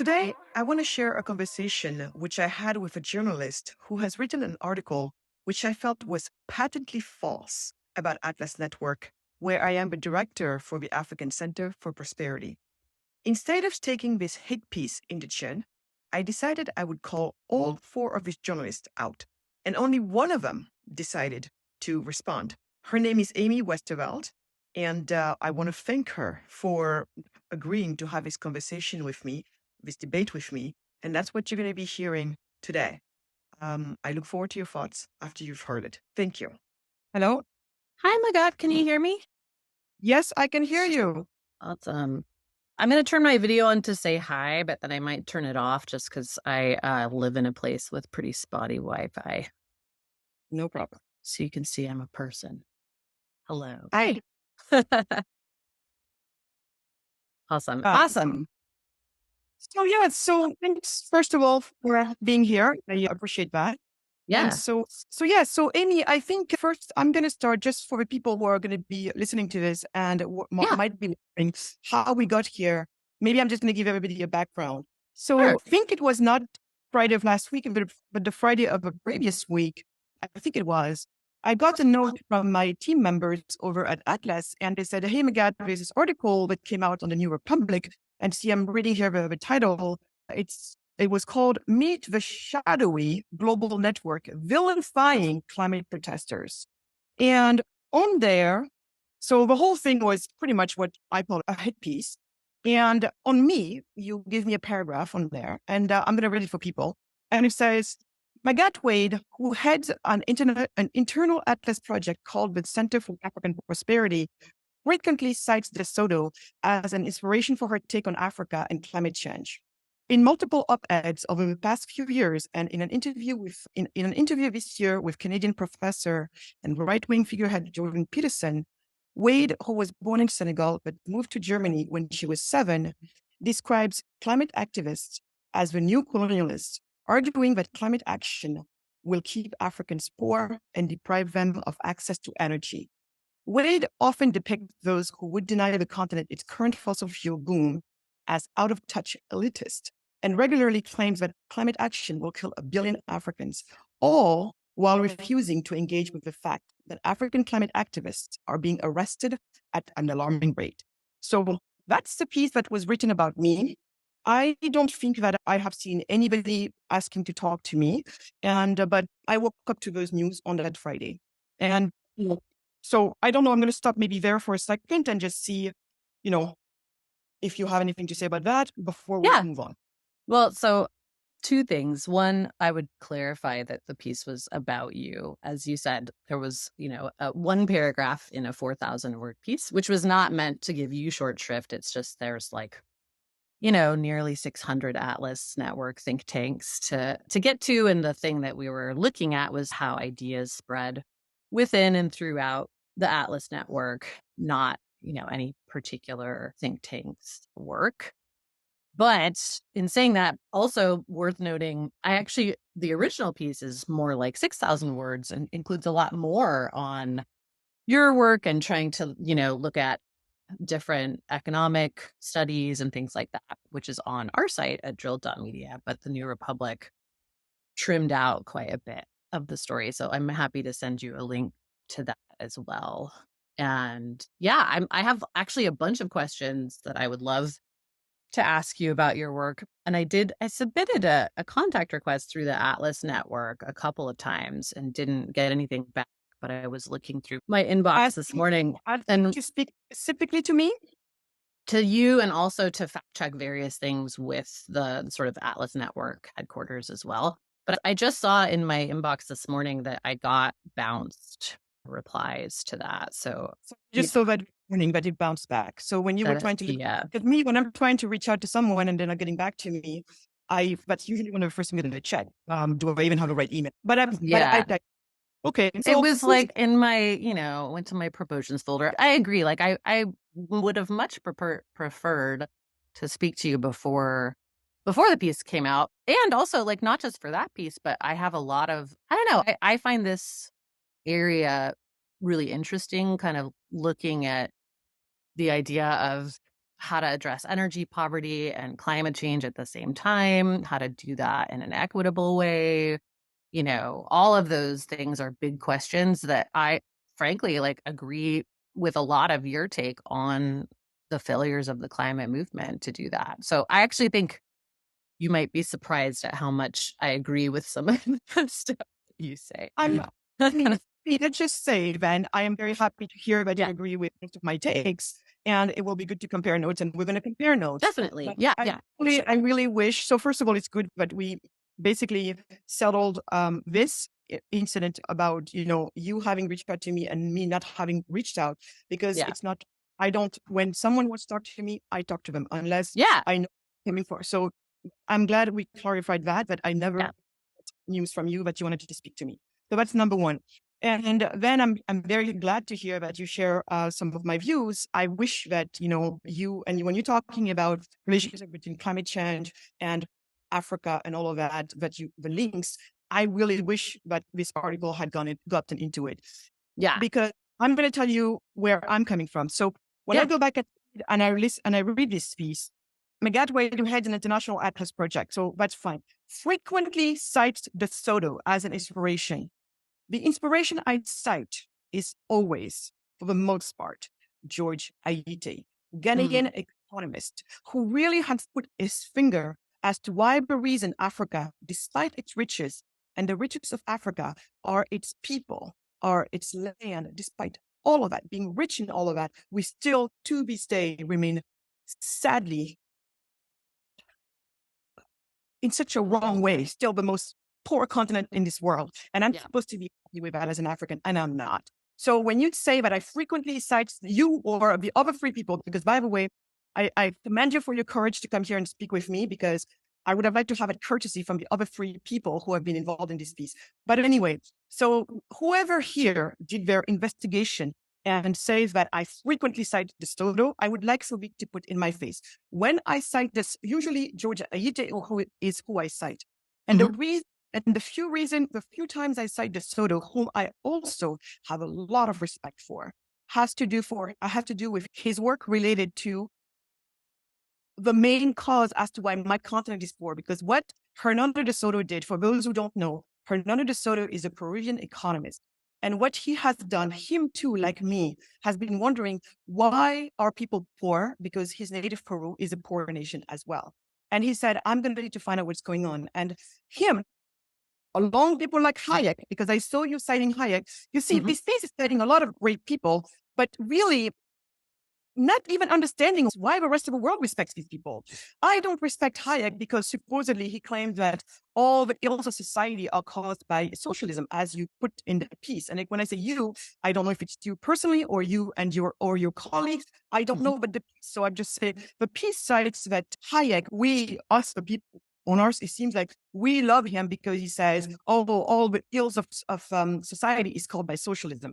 Today, I want to share a conversation which I had with a journalist who has written an article which I felt was patently false about Atlas Network, where I am the director for the African Center for Prosperity. Instead of taking this hit piece in the chin, I decided I would call all four of these journalists out, and only one of them decided to respond. Her name is Amy Westervelt, and I want to thank her for agreeing to have this conversation with me, this debate with me, and that's what you're going to be hearing today. I look forward to your thoughts after you've heard it. Thank you. Hello? Hi, Magatte. Can you hear me? Yes, I can hear you. Awesome. I'm going to turn my video on to say hi, but then I might turn it off just because I live in a place with pretty spotty Wi-Fi. No problem. So you can see I'm a person. Hello. Hi. Awesome. Awesome. So thanks first of all for being here. I appreciate that. Yeah. And so Amy, I think first I'm going to start just for the people who are going to be listening to this and might be wondering how we got here. Maybe I'm just going to give everybody a background. So Sure. I think it was not Friday of last week, but the Friday of the previous week, I think it was, I got a note from my team members over at Atlas, and they said, "Hey, Magatte, there's this article that came out on the New Republic." And see, I'm reading here the title. It was called "Meet the Shadowy Global Network, Vilifying Climate Protestors." And on there, so the whole thing was pretty much what I call a hit piece. And on me, you give me a paragraph on there, and I'm going to read it for people. And it says, Magatte Wade, who heads an internal Atlas project called the Center for African Prosperity, frequently cites DeSoto as an inspiration for her take on Africa and climate change. In multiple op-eds over the past few years, and in an interview this year with Canadian professor and right-wing figurehead Jordan Peterson, Wade, who was born in Senegal but moved to Germany when she was 7, describes climate activists as the new colonialists, arguing that climate action will keep Africans poor and deprive them of access to energy. Wade often depicts those who would deny the continent its current fossil fuel boom as out-of-touch elitist, and regularly claims that climate action will kill 1 billion Africans, all while refusing to engage with the fact that African climate activists are being arrested at an alarming rate. So that's the piece that was written about me. I don't think that I have seen anybody asking to talk to me, but I woke up to those news on that Friday. And so I don't know, I'm going to stop maybe there for a second and just see, if you have anything to say about that before we move on. Well, so 2 things. One, I would clarify that the piece was about you. As you said, there was, one paragraph in a 4,000 word piece, which was not meant to give you short shrift. It's just there's nearly 600 Atlas Network think tanks to get to. And the thing that we were looking at was how ideas spread within and throughout the Atlas Network, not, any particular think tank's work. But in saying that, also worth noting, the original piece is more like 6,000 words and includes a lot more on your work and trying to, look at different economic studies and things like that, which is on our site at drilled.media. But the New Republic trimmed out quite a bit of the story. So I'm happy to send you a link to that as well. And I have actually a bunch of questions that I would love to ask you about your work. And I submitted a contact request through the Atlas Network a couple of times and didn't get anything back. But I was looking through my inbox this morning. And you speak specifically to me? To you, and also to fact check various things with the sort of Atlas Network headquarters as well. But I just saw in my inbox this morning that I got bounced replies to that. So just saw that morning that it bounced back. So when you were trying to at me, when I'm trying to reach out to someone and they're not getting back to me, that's usually one of the first things I'm going to check. Do I even have the right email? Okay. So, it was like in my, went to my promotions folder. I agree. Like I would have much preferred to speak to you before the piece came out. And also like, not just for that piece, but I have a lot of, I don't know, I find this area really interesting, kind of looking at the idea of how to address energy poverty and climate change at the same time, how to do that in an equitable way. All of those things are big questions that I frankly agree with a lot of your take on the failures of the climate movement to do that. So I actually think you might be surprised at how much I agree with some of the stuff you say. I mean, let's just say, Van, I am very happy to hear that you agree with most of my takes, and it will be good to compare notes, and we're going to compare notes. Definitely. But Yeah. I really wish, so first of all, it's good that we basically settled this incident about, you having reached out to me and me not having reached out, because it's not, when someone wants to talk to me, I talk to them unless I know coming for. So I'm glad we clarified that I never got news from you that you wanted to speak to me. So that's number one. And then I'm very glad to hear that you share some of my views. I wish that, you, and when you're talking about relationship between climate change and Africa and all of that, the links, I really wish that this article had gotten into it. Yeah. Because I'm going to tell you where I'm coming from. So when I go back and I read this piece, Magatte Wade, who heads an international atlas project, so that's fine, frequently cites De Soto as an inspiration. The inspiration I cite is always, for the most part, George Ayittey, Ghanaian economist, who really has put his finger as to why the reason Africa, despite its riches, and the riches of Africa are its people, are its land, despite all of that, being rich in all of that, we still, to this day, remain sadly in such a wrong way, still the most poor continent in this world. And I'm supposed to be happy with that as an African, and I'm not. So when you say that I frequently cite you or the other three people, because by the way, I commend you for your courage to come here and speak with me, because I would have liked to have a courtesy from the other three people who have been involved in this piece. But anyway, so whoever here did their investigation and says that I frequently cite De Soto, I would like Sylvie to put in my face. When I cite this, usually George Ayittey is who I cite. And the few times I cite De Soto, whom I also have a lot of respect for, I have to do with his work related to the main cause as to why my continent is poor. Because what Hernando De Soto did, for those who don't know, Hernando De Soto is a Peruvian economist. And what he has done, him too, like me, has been wondering, why are people poor? Because his native Peru is a poor nation as well. And he said, I'm going to need to find out what's going on. And him, along people like Hayek, because I saw you citing Hayek, you see, this piece is citing a lot of great people, but really not even understanding why the rest of the world respects these people. I don't respect Hayek because supposedly he claims that all the ills of society are caused by socialism, as you put in the piece. And when I say you, I don't know if it's you personally or you and your colleagues. I don't know, but so I'm just saying the piece cites that Hayek, us, the people on Earth, it seems like we love him because he says, all the ills of society is caused by socialism.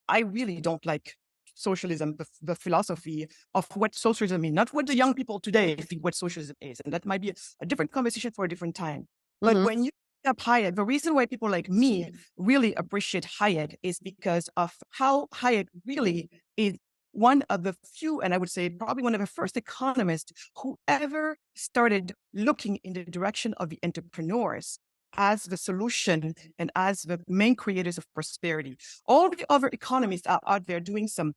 I really don't like socialism, the philosophy of what socialism means, not what the young people today think what socialism is. And that might be a different conversation for a different time. But when you up Hayek, the reason why people like me really appreciate Hayek is because of how Hayek really is one of the few, and I would say probably one of the first economists who ever started looking in the direction of the entrepreneurs as the solution and as the main creators of prosperity. All the other economists are out there doing some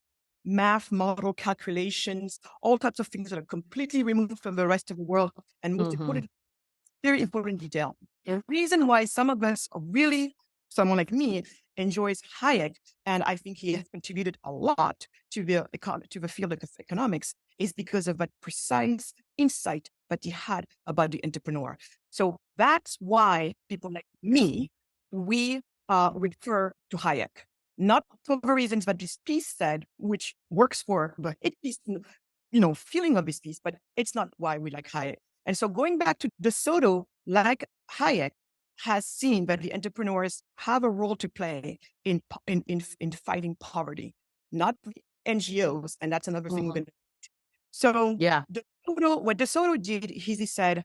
math model calculations, all types of things that are completely removed from the rest of the world. And most important, very important detail. The reason why some of us are really, someone like me, enjoys Hayek, and I think he has contributed a lot to the field of economics, is because of that precise insight that he had about the entrepreneur. So that's why people like me, we refer to Hayek. Not for the reasons that this piece said, which works for the hit piece, feeling of this piece, but it's not why we like Hayek. And so going back to De Soto, like Hayek, has seen that the entrepreneurs have a role to play in fighting poverty, not the NGOs. And that's another thing we're going to do. So what De Soto did, he said,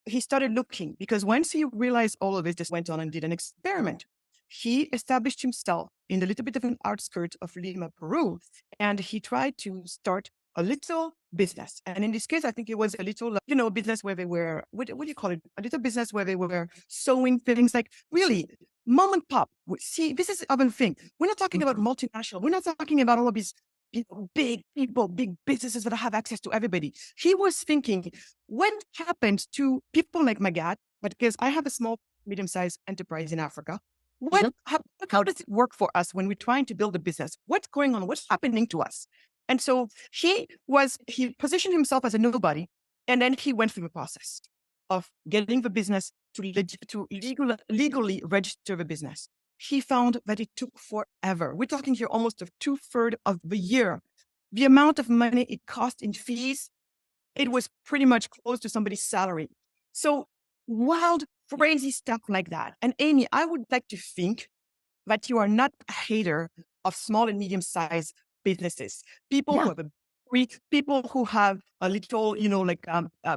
he started looking, because once he realized all of this, just went on and did an experiment. He established himself in a little bit of an outskirts of Lima, Peru, and he tried to start a little business. And in this case, I think it was a little, business where they were, what do you call it? A little business where they were sewing things, like really mom and pop. See, this is the other thing. We're not talking about multinational. We're not talking about all of these big people, big businesses that have access to everybody. He was thinking, what happened to people like Magatte? But because I have a small, medium-sized enterprise in Africa, how does it work for us when we're trying to build a business? What's going on? What's happening to us? And so he positioned himself as a nobody, and then he went through the process of getting the business to legally register the business. He found that it took forever. We're talking here almost of 2/3 of the year. The amount of money it cost in fees, it was pretty much close to somebody's salary. So wild, crazy stuff like that. And Amy, I would like to think that you are not a hater of small and medium-sized businesses. People who have people who have a little,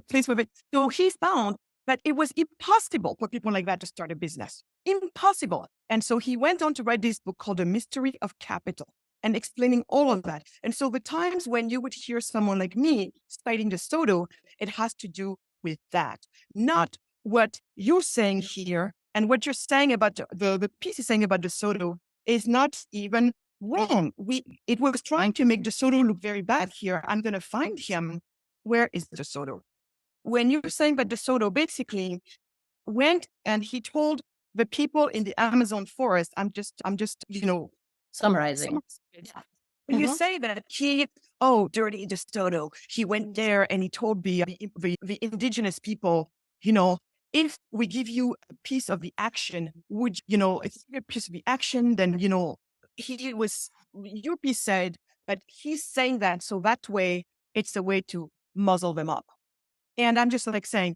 place with it. So he found that it was impossible for people like that to start a business. Impossible. And so he went on to write this book called The Mystery of Capital, and explaining all of that. And so the times when you would hear someone like me citing DeSoto, it has to do with that, not what you're saying here. And what you're saying about the piece is saying about DeSoto is not even wrong. It was trying to make DeSoto look very bad here. I'm going to find him. Where is DeSoto? When you're saying that DeSoto basically went and he told the people in the Amazon forest, I'm just, summarizing. When you say that dirty DeSoto, he went there and he told the indigenous people, if we give you a piece of the action, if you give a piece of the action, then, your piece said, but he's saying that, so that way, it's a way to muzzle them up. And I'm just saying,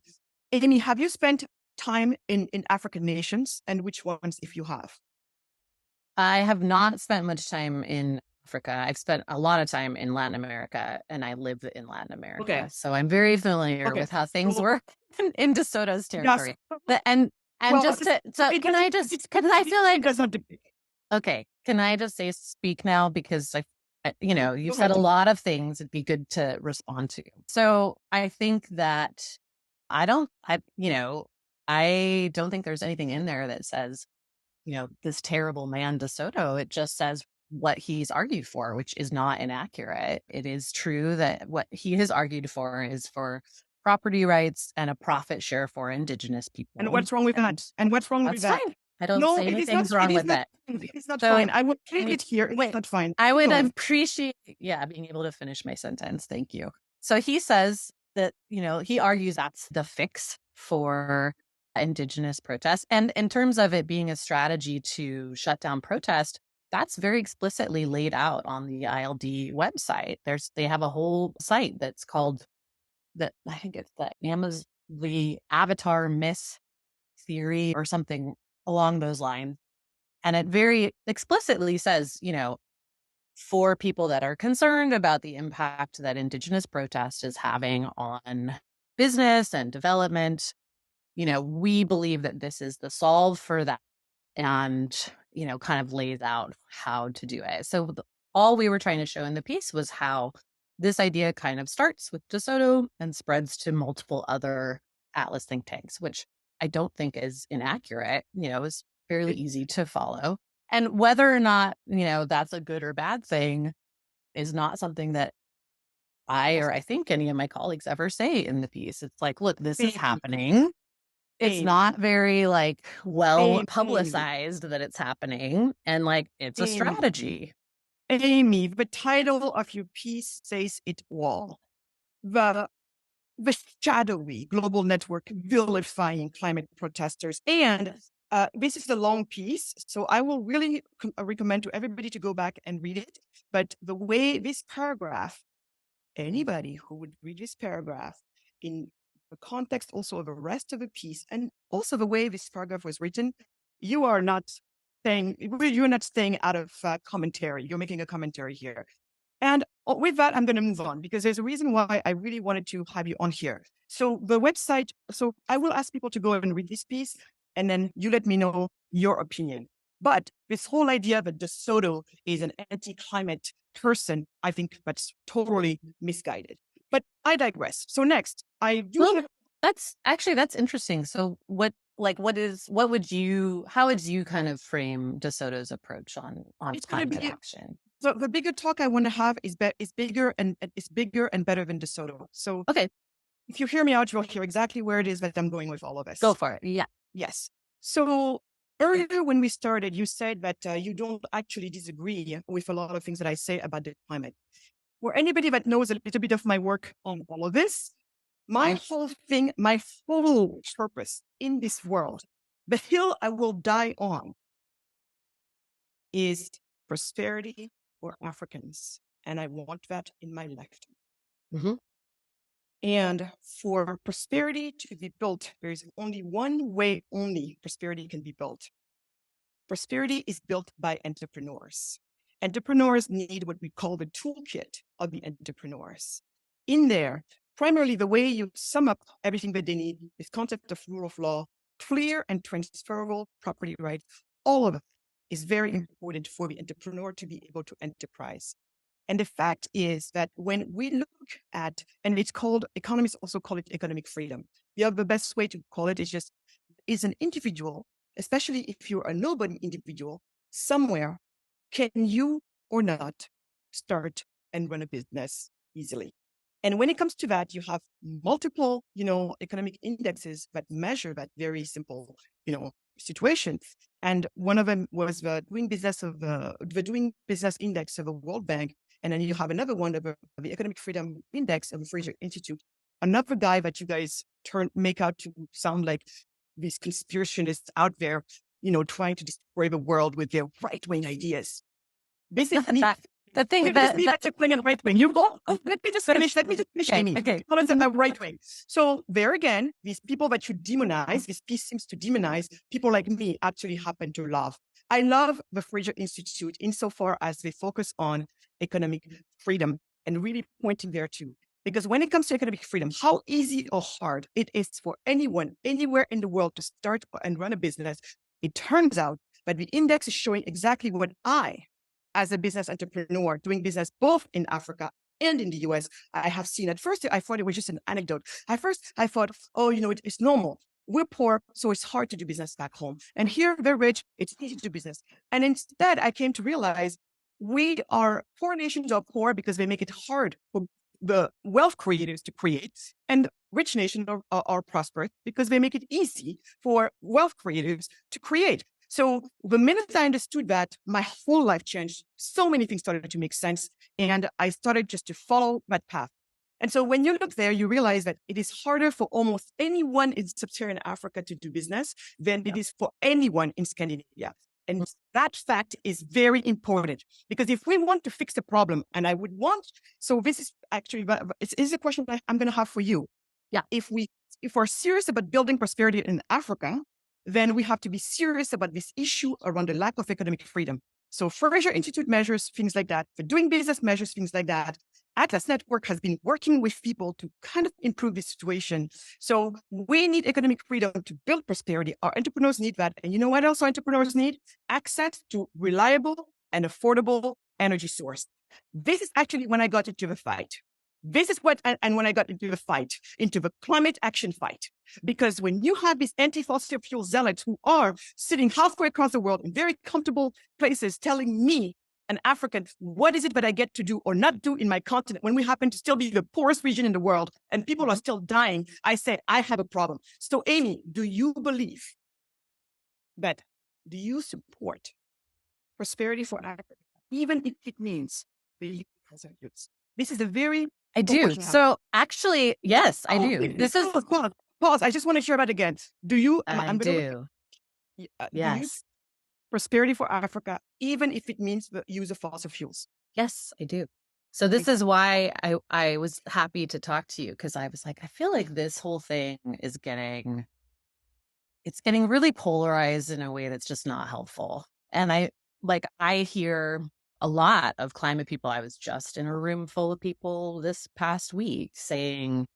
Amy, have you spent time in African nations, and which ones, if you have? I have not spent much time in Africa. I've spent a lot of time in Latin America, and I live in Latin America. Okay. So I'm very familiar with how things work in DeSoto's territory. Yes. Can I just say speak now, because you've said a lot of things it'd be good to respond to. So I think that I don't think there's anything in there that says, this terrible man DeSoto. It just says what he's argued for, which is not inaccurate. It is true that what he has argued for is for property rights and a profit share for indigenous people. And what's wrong with that? And what's wrong with that? Fine. I don't say anything's wrong with that. It's not fine. I would take it here. It's not fine. I would appreciate, being able to finish my sentence. Thank you. So he says that, he argues that's the fix for indigenous protests. And in terms of it being a strategy to shut down protest, that's very explicitly laid out on the ILD website. They have a whole site that's called I think it's the Avatar Myth Theory or something along those lines. And it very explicitly says, for people that are concerned about the impact that indigenous protest is having on business and development, we believe that this is the solve for that, and, kind of lays out how to do it. So all we were trying to show in the piece was how this idea kind of starts with DeSoto and spreads to multiple other Atlas think tanks, which I don't think is inaccurate, is fairly easy to follow. And whether or not, that's a good or bad thing is not something that I think any of my colleagues ever say in the piece. It's like, look, this is happening. It's not very well publicized that it's happening, and it's a strategy. Amy, the title of your piece says it all. The Shadowy global network vilifying climate protesters. And this is a long piece, so I will really recommend to everybody to go back and read it. But the way this paragraph, anybody who would read this paragraph in the context also of the rest of the piece, and also the way this paragraph was written, you're not staying out of commentary. You're making a commentary here. And with that, I'm going to move on, because there's a reason why I really wanted to have you on here. So the website, I will ask people to go and read this piece, and then you let me know your opinion. But this whole idea that DeSoto is an anti-climate person, I think that's totally misguided. But I digress. So next, I do. Well, that's interesting. So how would you kind of frame DeSoto's approach on climate action? So the bigger talk I want to have is bigger and better than DeSoto. So okay, if you hear me out, you'll hear exactly where it is that I'm going with all of this. Go for it. Yeah. Yes. So earlier when we started, you said that you don't actually disagree with a lot of things that I say about the climate. For anybody that knows a little bit of my work on all of this, my whole purpose in this world, the hill I will die on, is prosperity for Africans. And I want that in my lifetime. Mm-hmm. And for prosperity to be built, there is only one way only prosperity can be built. Prosperity is built by entrepreneurs. Entrepreneurs need what we call the toolkit of the entrepreneurs. In there, primarily the way you sum up everything that they need is concept of rule of law, clear and transferable property rights. All of it is very important for the entrepreneur to be able to enterprise. And the fact is that when we look at, and it's called, economists also call it economic freedom. The best way to call it is an individual, especially if you're a nobody individual, somewhere, can you or not start and run a business easily? And when it comes to that, you have multiple, economic indexes that measure that very simple, situation. And one of them was the doing business index of the World Bank. And then you have another one of the Economic Freedom Index of the Fraser Institute. Another guy that you guys make out to sound like these conspiracionists out there, trying to destroy the world with their right-wing ideas. Basically, the thing that's playing on the right wing. You go. Let me just finish, Amy. Okay. On the right wing. So there again, these people that you demonize, this piece seems to demonize, people like me actually happen to love. I love the Fraser Institute insofar as they focus on economic freedom and really pointing there too. Because when it comes to economic freedom, how easy or hard it is for anyone, anywhere in the world to start and run a business, it turns out that the index is showing exactly what I, as a business entrepreneur, doing business both in Africa and in the US, I have seen. At first, I thought it was just an anecdote. At first, I thought, it's normal. We're poor, so it's hard to do business back home. And here, they're rich, it's easy to do business. And instead, I came to realize poor nations are poor because they make it hard for the wealth creators to create, and rich nations are prosperous because they make it easy for wealth creators to create. So the minute I understood that, my whole life changed. So many things started to make sense. And I started just to follow that path. And so when you look there, you realize that it is harder for almost anyone in sub-Saharan Africa to do business than it is for anyone in Scandinavia. And that fact is very important, because if we want to fix the problem, and I would want, so this is actually, it is a question that I'm going to have for you. Yeah. If we're serious about building prosperity in Africa, then we have to be serious about this issue around the lack of economic freedom. So Fraser Institute measures things like that. For doing business measures things like that. Atlas Network has been working with people to kind of improve this situation. So we need economic freedom to build prosperity. Our entrepreneurs need that. And you know what else our entrepreneurs need? Access to reliable and affordable energy source. This is actually when I got into the fight. This is and when I got into the climate action fight, because when you have these anti-fossil fuel zealots who are sitting halfway across the world in very comfortable places telling me, an African, what is it that I get to do or not do in my continent when we happen to still be the poorest region in the world and people are still dying, I say, I have a problem. So Amy, do you support prosperity for Africa, even if it means the use of youths? This is a very I do. So actually, yes, I do. This is pause. I just want to share that again. Do you? I do. Yes. Prosperity for Africa, even if it means the use of fossil fuels. Yes, I do. So this is why I was happy to talk to you, because I was like, I feel like this whole thing is getting really polarized in a way that's just not helpful. And I hear a lot of climate people. I was just in a room full of people this past week saying,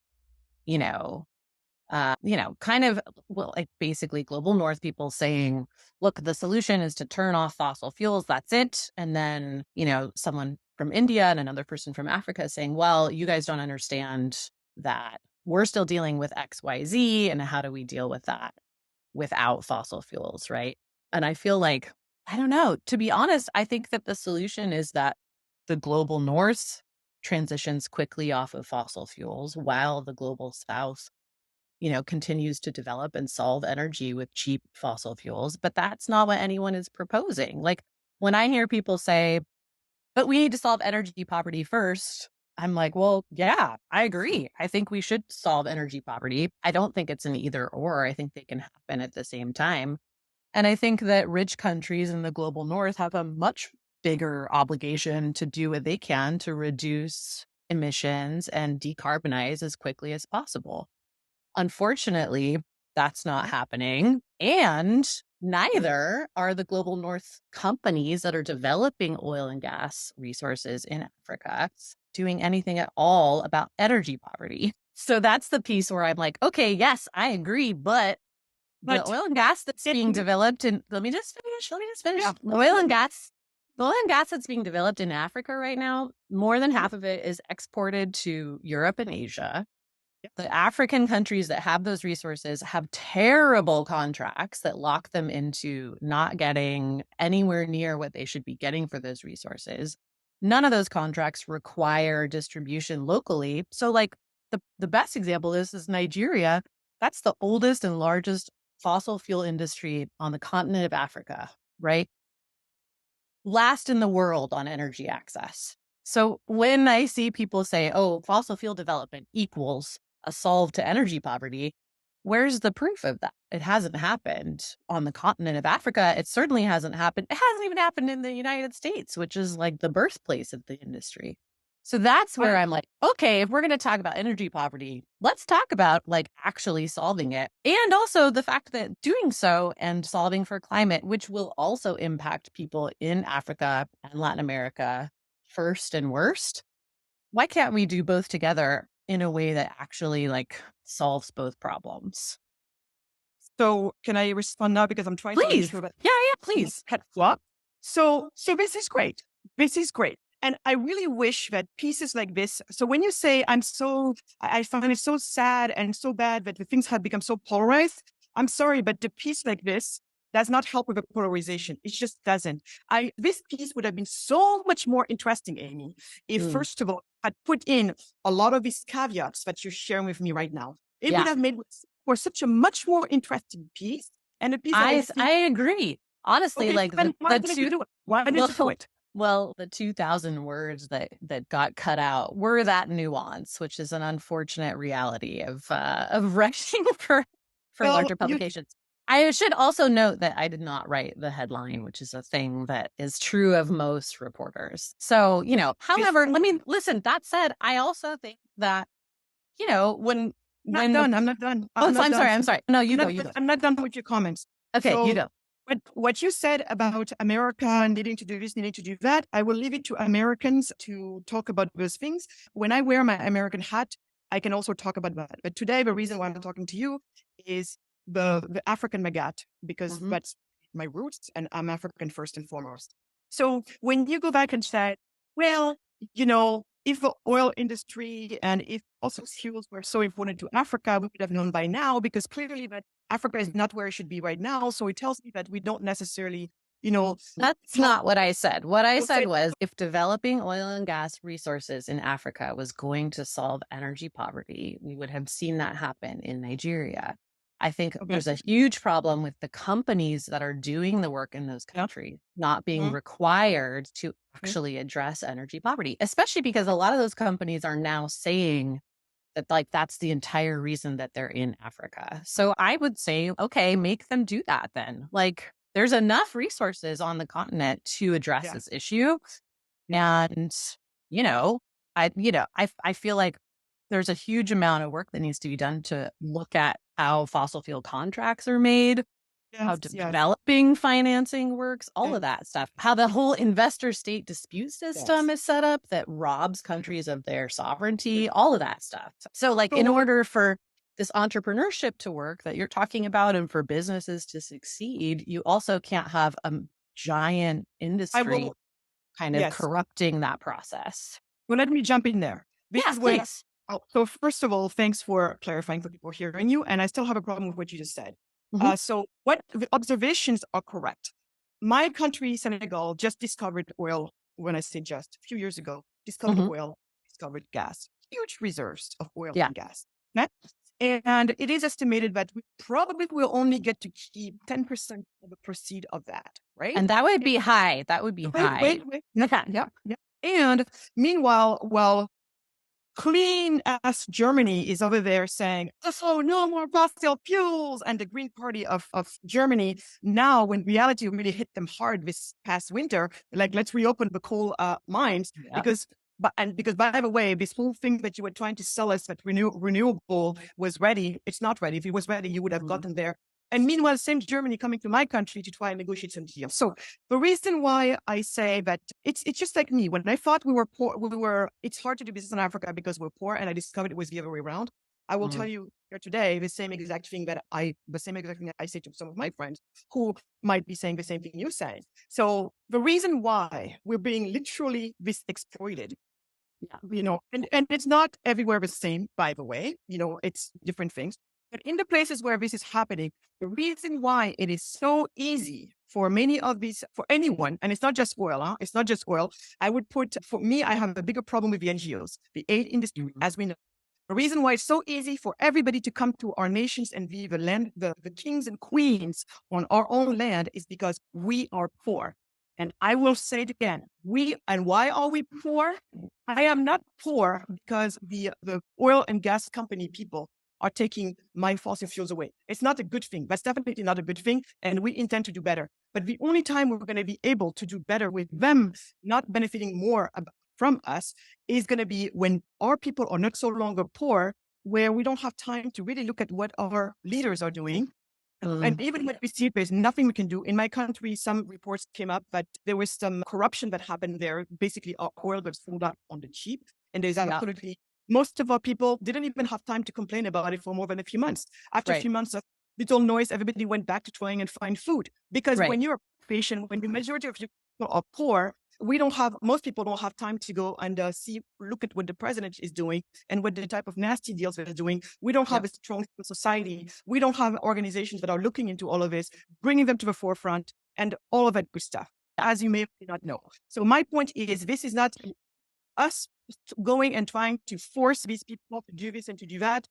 kind of, well, like basically global north people saying, look, the solution is to turn off fossil fuels. That's it. And then, someone from India and another person from Africa saying, well, you guys don't understand that we're still dealing with X, Y, Z. And how do we deal with that without fossil fuels? Right. And I feel like, I don't know, to be honest, I think that the solution is that the global north transitions quickly off of fossil fuels while the global south continues to develop and solve energy with cheap fossil fuels. But that's not what anyone is proposing. Like when I hear people say, but we need to solve energy poverty first, I'm like, well, yeah, I agree. I think we should solve energy poverty. I don't think it's an either or. I think they can happen at the same time. And I think that rich countries in the global north have a much bigger obligation to do what they can to reduce emissions and decarbonize as quickly as possible. Unfortunately, that's not happening. And neither are the global north companies that are developing oil and gas resources in Africa doing anything at all about energy poverty. So that's the piece where I'm like, okay, yes, I agree, but the oil and gas that's being developed in, let me just finish. Yeah. The oil and gas that's being developed in Africa right now, more than half of it is exported to Europe and Asia. The African countries that have those resources have terrible contracts that lock them into not getting anywhere near what they should be getting for those resources. None of those contracts require distribution locally. So like the best example is Nigeria. That's the oldest and largest fossil fuel industry on the continent of Africa, right? Last in the world on energy access. So when I see people say, oh, fossil fuel development equals a solve to energy poverty, where's the proof of that? It hasn't happened on the continent of Africa. It certainly hasn't happened. It hasn't even happened in the United States, which is like the birthplace of the industry. So that's where I'm like, okay, if we're going to talk about energy poverty, let's talk about like actually solving it. And also the fact that doing so and solving for climate, which will also impact people in Africa and Latin America first and worst. Why can't we do both together in a way that actually like solves both problems? So can I respond now? Because I'm trying to make sure that please. So this is great. This is great. And I really wish that pieces like this. So when you say I find it so sad and so bad that the things have become so polarized. I'm sorry, but the piece like this does not help with the polarization. It just doesn't. This piece would have been so much more interesting, Amy, if first of all, I'd put in a lot of these caveats that you're sharing with me right now. It would have made for such a much more interesting piece. And a piece I agree. Honestly, like why didn't you do it? Why didn't you do it? Well, the 2,000 words that got cut out were that nuance, which is an unfortunate reality of writing for larger publications. I should also note that I did not write the headline, which is a thing that is true of most reporters. So, however, I mean, listen, that said, I also think that, I'm not done. I'm sorry. No, you go. I'm not done with your comments. Okay, so, you go. What you said about America needing to do this, needing to do that, I will leave it to Americans to talk about those things. When I wear my American hat, I can also talk about that. But today, the reason why I'm talking to you is the African Magatte, because that's my roots and I'm African first and foremost. So when you go back and say, well, if the oil industry and if fossil fuels were so important to Africa, we would have known by now, because clearly that Africa is not where it should be right now. So it tells me that we don't necessarily, That's not what I said. What I said was if developing oil and gas resources in Africa was going to solve energy poverty, we would have seen that happen in Nigeria. I think there's a huge problem with the companies that are doing the work in those countries not being required to actually address energy poverty, especially because a lot of those companies are now saying that like that's the entire reason that they're in Africa. So I would say, okay, make them do that then. Like there's enough resources on the continent to address this issue. And, I feel like there's a huge amount of work that needs to be done to look at how fossil fuel contracts are made, how developing financing works, all of that stuff, how the whole investor state dispute system is set up that robs countries of their sovereignty, all of that stuff. So like in order for this entrepreneurship to work that you're talking about, and for businesses to succeed, you also can't have a giant industry kind of corrupting that process. Well, let me jump in there. This is where, please. so first of all, thanks for clarifying for people hearing you. And I still have a problem with what you just said. So what the observations are correct. My country, Senegal, just discovered oil. When I say just, a few years ago, discovered oil, discovered gas, huge reserves of oil and gas. Right? And it is estimated that we probably will only get to keep 10% of the proceed of that, right? And that would be high. That would be high. Wait. Yeah. And meanwhile, well, clean ass Germany is over there saying, oh, no more fossil fuels. And the Green Party of Germany now, when reality really hit them hard this past winter, like, let's reopen the coal mines because by the way, this whole thing that you were trying to sell us that renewable was ready, it's not ready. If it was ready, you would have gotten there. And meanwhile, same Germany coming to my country to try and negotiate some deals. So the reason why I say that it's just like me. When I thought we were poor, it's hard to do business in Africa because we're poor. And I discovered it was the other way around. I will tell you here today the same exact thing that I say to some of my friends who might be saying the same thing you're saying. So the reason why we're being literally this exploited, and it's not everywhere the same, by the way, it's different things. But in the places where this is happening, the reason why it is so easy for many of these, for anyone, and it's not just oil, it's not just oil. I would put, for me, I have a bigger problem with the NGOs, the aid industry, as we know. The reason why it's so easy for everybody to come to our nations and be the land, the kings and queens on our own land is because we are poor. And I will say it again, and why are we poor? I am not poor because the oil and gas company people are taking my fossil fuels away. It's not a good thing. That's definitely not a good thing. And we intend to do better. But the only time we're going to be able to do better with them not benefiting more from us is going to be when our people are not so longer poor, where we don't have time to really look at what our leaders are doing. And even when we see there's nothing we can do. In my country, some reports came up that there was some corruption that happened there. Basically, our oil was sold out on the cheap. And there's absolutely... Most of our people didn't even have time to complain about it for more than a few months. After a few months of little noise, everybody went back to trying and find food. Because when you're a patient, when the majority of you are poor, most people don't have time to go and look at what the president is doing and what the type of nasty deals they're doing. We don't have a strong society. We don't have organizations that are looking into all of this, bringing them to the forefront and all of that good stuff, as you may not know. So my point is, this is not us going and trying to force these people to do this and to do that.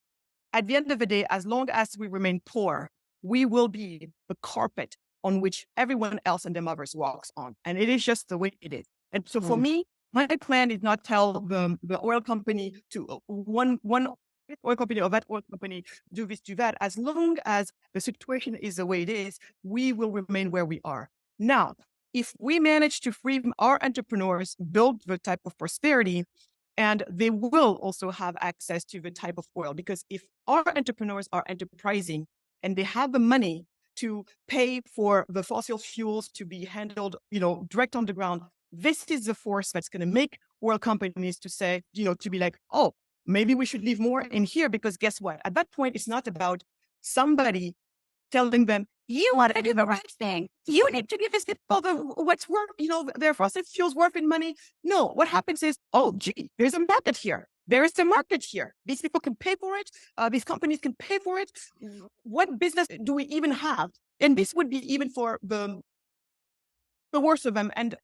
At the end of the day, as long as we remain poor, we will be the carpet on which everyone else and their mothers walks on. And it is just the way it is. And so for me, my plan is not tell the oil company to one oil company or that oil company do this, do that. As long as the situation is the way it is, we will remain where we are. Now, if we manage to free our entrepreneurs, build the type of prosperity, and they will also have access to the type of oil, because if our entrepreneurs are enterprising and they have the money to pay for the fossil fuels to be handled, direct on the ground, this is the force that's going to make oil companies to say, to be like, oh, maybe we should leave more in here, because guess what? At that point, it's not about somebody telling them, you want to do the right thing. You need to give us what's worth, their fossil fuels worth in money. No, what happens is, oh, gee, there's a market here. There is a market here. These people can pay for it. These companies can pay for it. What business do we even have? And this would be even for the worst of them. And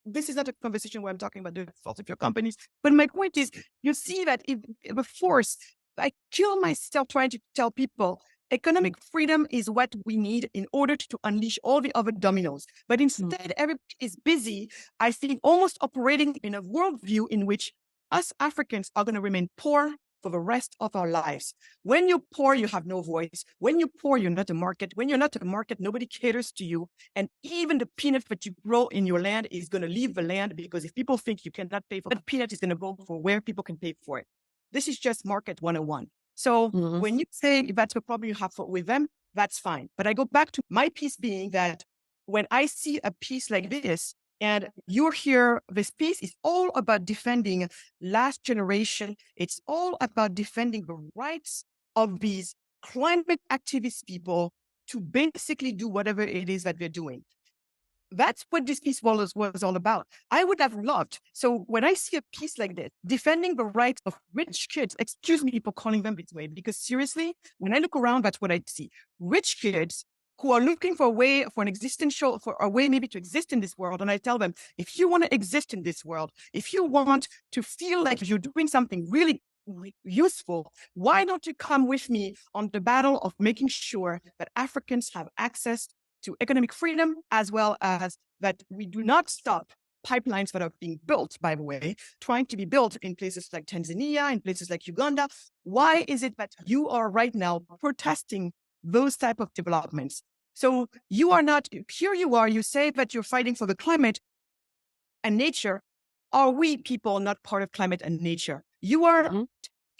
this is not a conversation where I'm talking about the fossil fuel companies. But my point is, you see that if the force, I kill myself trying to tell people, economic freedom is what we need in order to unleash all the other dominoes. But instead, everybody is busy, I think, almost operating in a worldview in which us Africans are going to remain poor for the rest of our lives. When you're poor, you have no voice. When you're poor, you're not a market. When you're not a market, nobody caters to you. And even the peanut that you grow in your land is going to leave the land, because if people think you cannot pay for that peanut, is going to go for where people can pay for it. This is just market 101. So when you say that's the problem you have with them, that's fine. But I go back to my piece being that when I see a piece like this, and you're here, this piece is all about defending last generation. It's all about defending the rights of these climate activist people to basically do whatever it is that they're doing. That's what this piece was all about. I would have loved. So when I see a piece like this, defending the rights of rich kids, excuse me for calling them this way, because seriously, when I look around, that's what I see. Rich kids who are looking for a way, for an existential, for a way maybe to exist in this world. And I tell them, if you want to exist in this world, if you want to feel like you're doing something really useful, why don't you come with me on the battle of making sure that Africans have access to economic freedom, as well as that we do not stop pipelines that are being built, by the way, trying to be built in places like Tanzania, in places like Uganda. Why is it that you are right now protesting those type of developments? So you are not, here you are, you say that you're fighting for the climate and nature. Are we people not part of climate and nature? You are,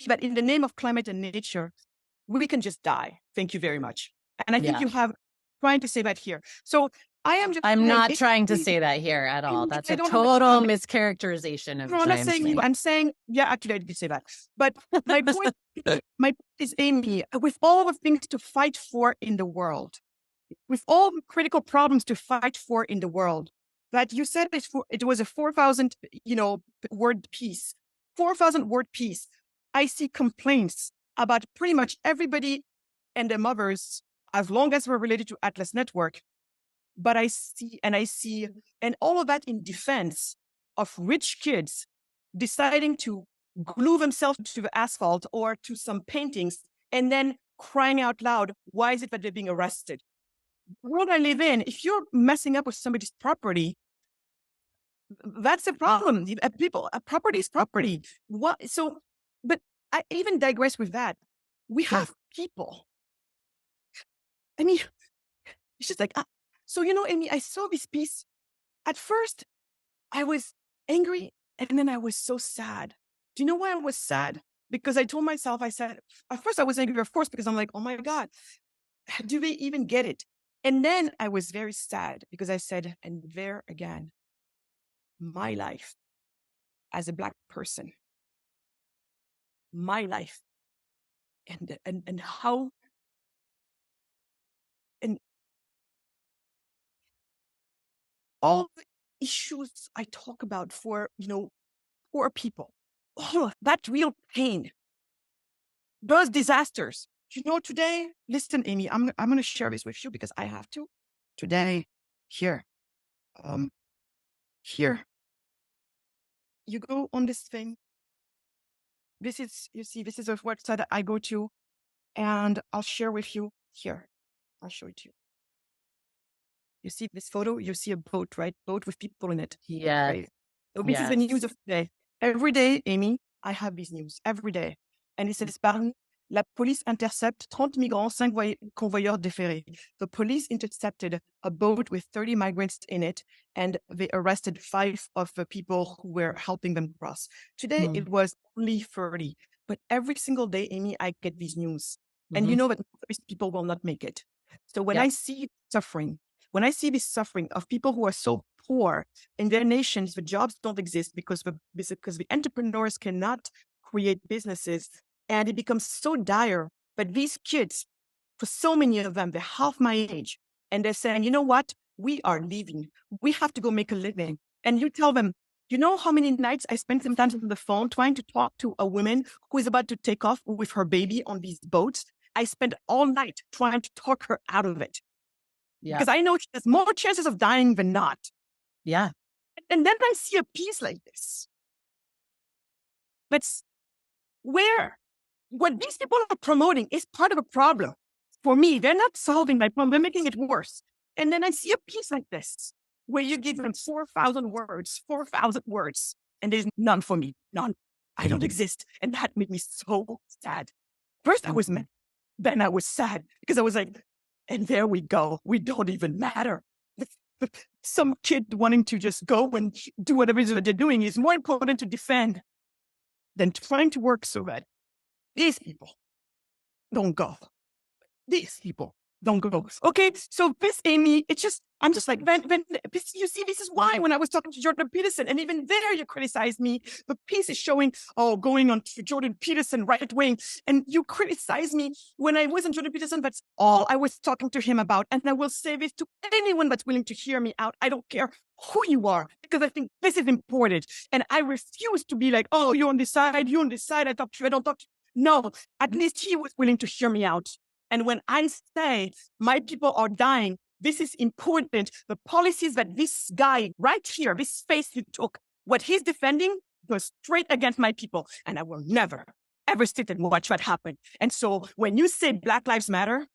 but in the name of climate and nature, we can just die. Thank you very much. And I think you have trying to say that here. So I'm not trying to say that here at all. That's a total mischaracterization of what I'm saying. I'm saying, yeah, actually I did say that. But my point is, Amy, with all the things to fight for in the world, with all the critical problems to fight for in the world, that you said it was a 4,000, word piece, 4,000 word piece. I see complaints about pretty much everybody and their mothers, as long as we're related to Atlas Network. But I see, and all of that in defense of rich kids deciding to glue themselves to the asphalt or to some paintings and then crying out loud, why is it that they're being arrested? The world I live in, if you're messing up with somebody's property, that's a problem. Property is property. But I even digress with that. We have people. I mean, it's just like, so, Amy, I saw this piece. At first, I was angry, and then I was so sad. Do you know why I was sad? Because I told myself, I said, at first I was angry, of course, because I'm like, oh my God, do they even get it? And then I was very sad because I said, and there again, my life as a Black person, my life, and how, and all the issues I talk about for, poor people, all of that real pain, those disasters. Today, listen, Amy, I'm going to share this with you because I have to. Today, here, you go on this thing. This is a website that I go to, and I'll share with you here. I'll show it to you. You see this photo? You see a boat, right? Boat with people in it. Yeah. Right? So this is the news of today. Every day, Amy, I have these news every day. And it says, la police intercepte 30 migrants, 5 convoyeurs déférés. The police intercepted a boat with 30 migrants in it, and they arrested 5 of the people who were helping them cross. Today, it was only 30. But every single day, Amy, I get these news. And you know that people will not make it. So when I see suffering, when I see this suffering of people who are so poor in their nations, the jobs don't exist because the entrepreneurs cannot create businesses, and it becomes so dire. But these kids, for so many of them, they're half my age, and they're saying, you know what? We are leaving. We have to go make a living. And you tell them, you know how many nights I spent sometimes on the phone trying to talk to a woman who is about to take off with her baby on these boats? I spent all night trying to talk her out of it. Yeah. Because I know she has more chances of dying than not. Yeah. And then I see a piece like this. But what these people are promoting is part of a problem. For me, they're not solving my problem. They're making it worse. And then I see a piece like this, where you give them 4,000 words, and there's none for me. None. I don't exist. And that made me so sad. First I was mad. Then I was sad because I was like, and there we go. We don't even matter. Some kid wanting to just go and do whatever it is that they're doing is more important to defend than trying to work so that these people don't go. These people, don't go. Okay, so this, Amy, it's just, I'm just like, you see, this is why when I was talking to Jordan Peterson, and even there you criticized me. The piece is showing, going on to Jordan Peterson, right wing, and you criticize me when I wasn't Jordan Peterson. That's all I was talking to him about. And I will say this to anyone that's willing to hear me out. I don't care who you are, because I think this is important. And I refuse to be like, oh, you're on this side, I talk to you, I don't talk to you. No, at least he was willing to hear me out. And when I say my people are dying, this is important. The policies that this guy right here, this face you took, what he's defending goes straight against my people. And I will never, ever sit and watch that happen. And so when you say Black Lives Matter,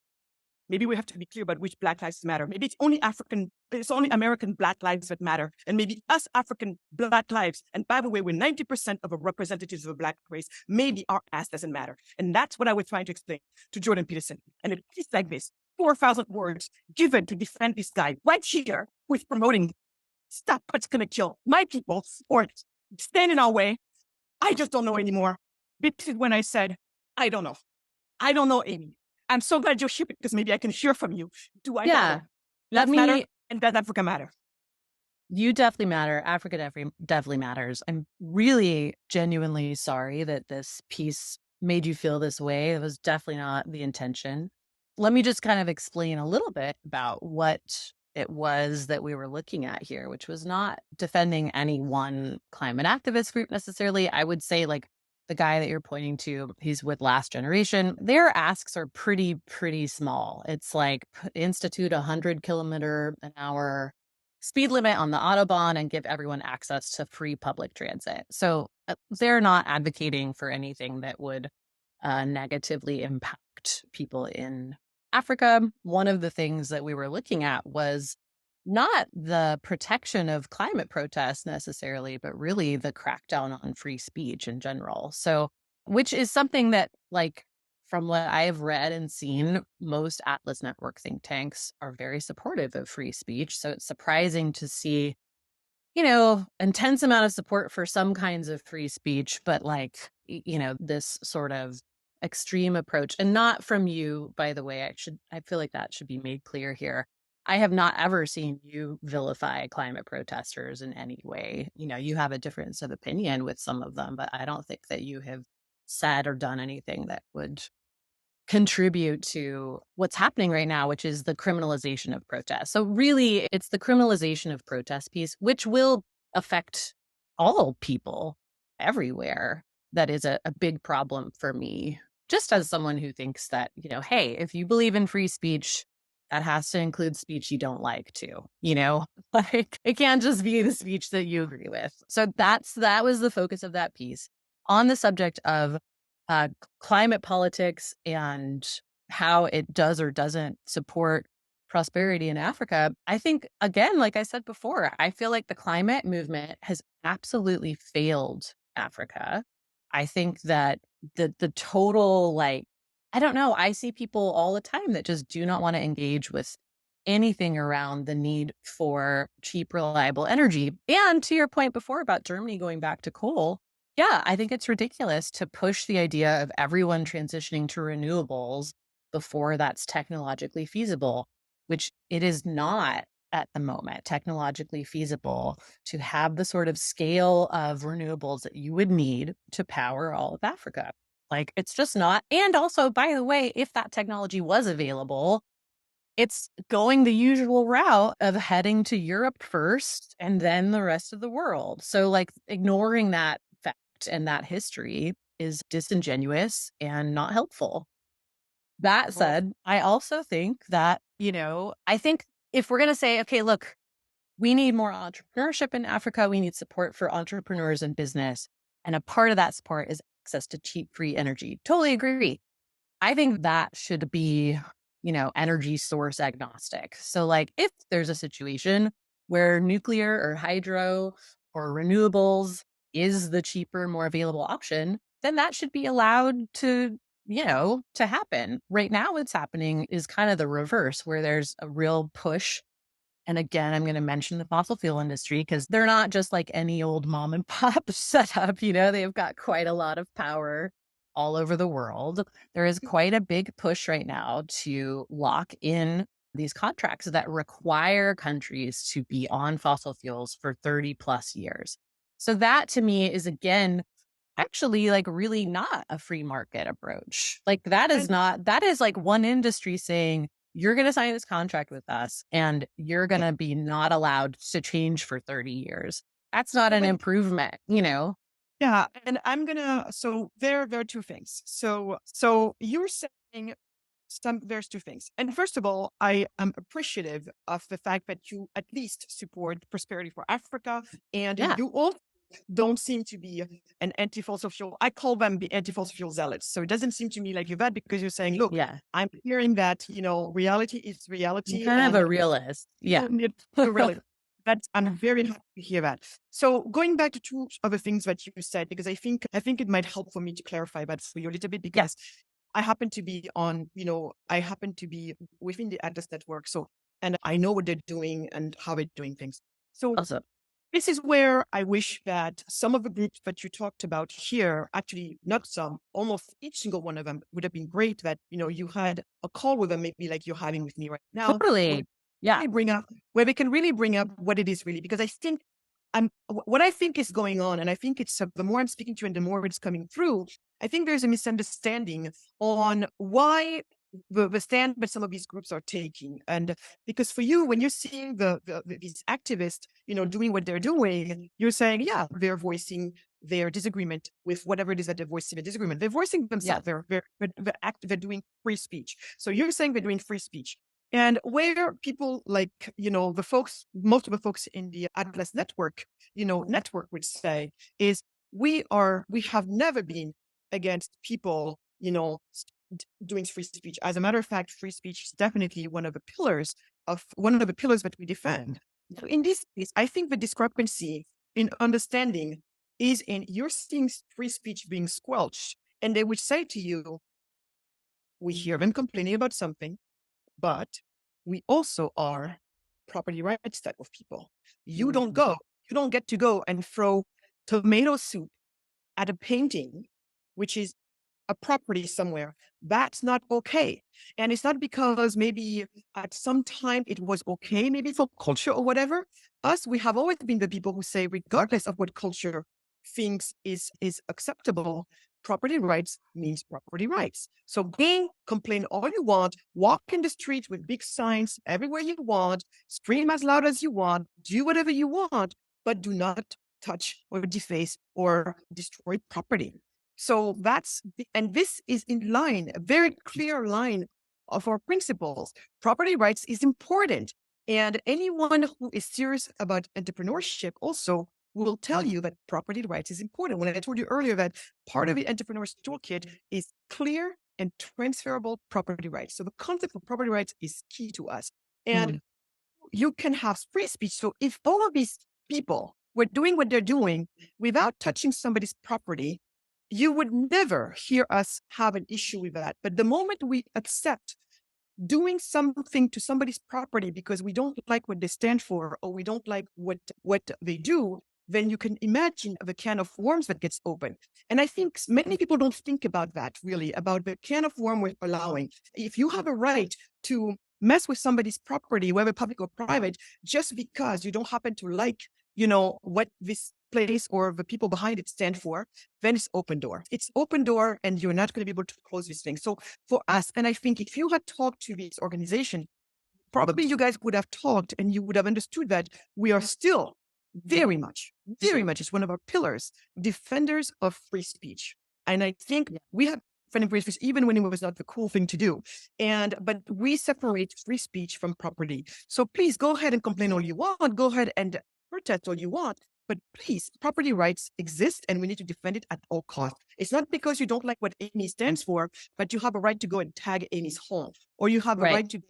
maybe we have to be clear about which Black lives matter. Maybe it's only American Black lives that matter. And maybe us African Black lives, and by the way, we're 90% of the representatives of the Black race, maybe our ass doesn't matter. And that's what I was trying to explain to Jordan Peterson. And it is like this, 4,000 words given to defend this guy right here with promoting stop what's going to kill my people or stand in our way. I just don't know anymore. This is when I said, I don't know. I don't know, Amy. I'm so glad you're here because maybe I can hear from you. Do I matter? Matter? And does Africa matter? You definitely matter. Africa definitely matters. I'm really genuinely sorry that this piece made you feel this way. It was definitely not the intention. Let me just kind of explain a little bit about what it was that we were looking at here, which was not defending any one climate activist group necessarily. I would say like the guy that you're pointing to, he's with Last Generation. Their asks are pretty small. It's like institute 100-kilometer-an-hour speed limit on the Autobahn and give everyone access to free public transit. So they're not advocating for anything that would negatively impact people in Africa. One of the things that we were looking at was not the protection of climate protests necessarily, but really the crackdown on free speech in general. So, which is something that, like, from what I've read and seen, most Atlas Network think tanks are very supportive of free speech. So it's surprising to see, intense amount of support for some kinds of free speech, but this sort of extreme approach, and not from you, by the way. I feel like that should be made clear here. I have not ever seen you vilify climate protesters in any way. You have a difference of opinion with some of them, but I don't think that you have said or done anything that would contribute to what's happening right now, which is the criminalization of protest. So really, it's the criminalization of protest piece, which will affect all people everywhere. That is a big problem for me, just as someone who thinks that, hey, if you believe in free speech, that has to include speech you don't like too, like it can't just be the speech that you agree with. So that was the focus of that piece on the subject of climate politics and how it does or doesn't support prosperity in Africa. I think, again, like I said before, I feel like the climate movement has absolutely failed Africa. I think that the total, I don't know, I see people all the time that just do not want to engage with anything around the need for cheap, reliable energy. And to your point before about Germany going back to coal, yeah, I think it's ridiculous to push the idea of everyone transitioning to renewables before that's technologically feasible, which it is not at the moment technologically feasible to have the sort of scale of renewables that you would need to power all of Africa. Like, it's just not. And also, by the way, if that technology was available, it's going the usual route of heading to Europe first and then the rest of the world. So, ignoring that fact and that history is disingenuous and not helpful. That said, I also think that, I think if we're going to say, okay, look, we need more entrepreneurship in Africa, we need support for entrepreneurs and business. And a part of that support is access to cheap, free energy. Totally agree. I think that should be, energy source agnostic. So if there's a situation where nuclear or hydro or renewables is the cheaper, more available option, then that should be allowed to happen. Right now, what's happening is kind of the reverse, where there's a real push. And again, I'm going to mention the fossil fuel industry because they're not just like any old mom and pop setup. They've got quite a lot of power all over the world, there is quite a big push right now to lock in these contracts that require countries to be on fossil fuels for 30 plus years. So that to me is, again, actually like really not a free market approach. Like that is like one industry saying, you're going to sign this contract with us and you're going to be not allowed to change for 30 years. That's not an improvement, you know? Yeah. And so there are two things. So you're saying there's two things. And first of all, I am appreciative of the fact that you at least support prosperity for Africa, and you all don't seem to be an anti-fossil fuel. I call them the anti-fossil fuel zealots. So it doesn't seem to me like you're that, because you're saying, look, I'm hearing that, reality is reality. You're kind of a realist. Yeah. I'm very happy to hear that. So going back to two other things that you said, because I think it might help for me to clarify that for you a little bit, because I happen to be within the Atlas network. So, and I know what they're doing and how they're doing things. So this is where I wish that some of the groups that you talked about here, actually not some, almost each single one of them would have been great, that, you had a call with them, maybe like you're having with me right now. Totally. Where they can really bring up what it is really, because I think what I think is going on, and I think it's the more I'm speaking to you and the more it's coming through, I think there's a misunderstanding on why the stand that some of these groups are taking. And because for you, when you're seeing these activists, doing what they're doing, you're saying, yeah, they're voicing their disagreement with whatever it is that they're voicing a disagreement. They're voicing themselves. They're doing free speech. So you're saying they're doing free speech. And where people like, most of the folks in the Atlas network would say is, we have never been against people, doing free speech. As a matter of fact, free speech is definitely one of the pillars that we defend. So in this case, I think the discrepancy in understanding is in, you're seeing free speech being squelched, and they would say to you, we hear them complaining about something, but we also are property rights type of people. You don't get to go and throw tomato soup at a painting, which is a property somewhere. That's not okay. And it's not because maybe at some time it was okay, maybe for culture or whatever. We have always been the people who say, regardless of what culture thinks is acceptable, property rights means property rights. So go complain all you want, walk in the street with big signs everywhere you want, scream as loud as you want, do whatever you want, but do not touch or deface or destroy property. So this is in line, a very clear line of our principles. Property rights is important. And anyone who is serious about entrepreneurship also will tell you that property rights is important. When I told you earlier that part of the entrepreneur's toolkit is clear and transferable property rights. So the concept of property rights is key to us. And you can have free speech. So if all of these people were doing what they're doing without touching somebody's property, you would never hear us have an issue with that. But the moment we accept doing something to somebody's property because we don't like what they stand for, or we don't like what they do, then you can imagine the can of worms that gets opened. And I think many people don't think about that, really, about the can of worm we're allowing. If you have a right to mess with somebody's property, whether public or private, just because you don't happen to like, what this place or the people behind it stand for, then it's open door. It's open door, and you're not going to be able to close this thing. So for us, and I think if you had talked to this organization, probably you guys would have talked and you would have understood that we are still very much, it's one of our pillars, defenders of free speech. And I think we have defended free speech even when it was not the cool thing to do. But we separate free speech from property. So please go ahead and complain all you want. Go ahead and protest all you want. But please, property rights exist and we need to defend it at all costs. It's not because you don't like what Amy stands for, but you have a right to go and tag Amy's home, or you have a right to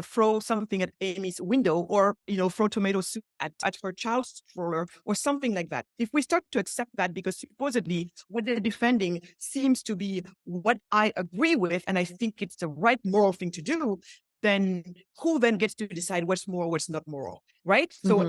throw something at Amy's window, or, throw tomato soup at her child's stroller or something like that. If we start to accept that because supposedly what they're defending seems to be what I agree with, and I think it's the right moral thing to do, then who then gets to decide what's moral, what's not moral, right? So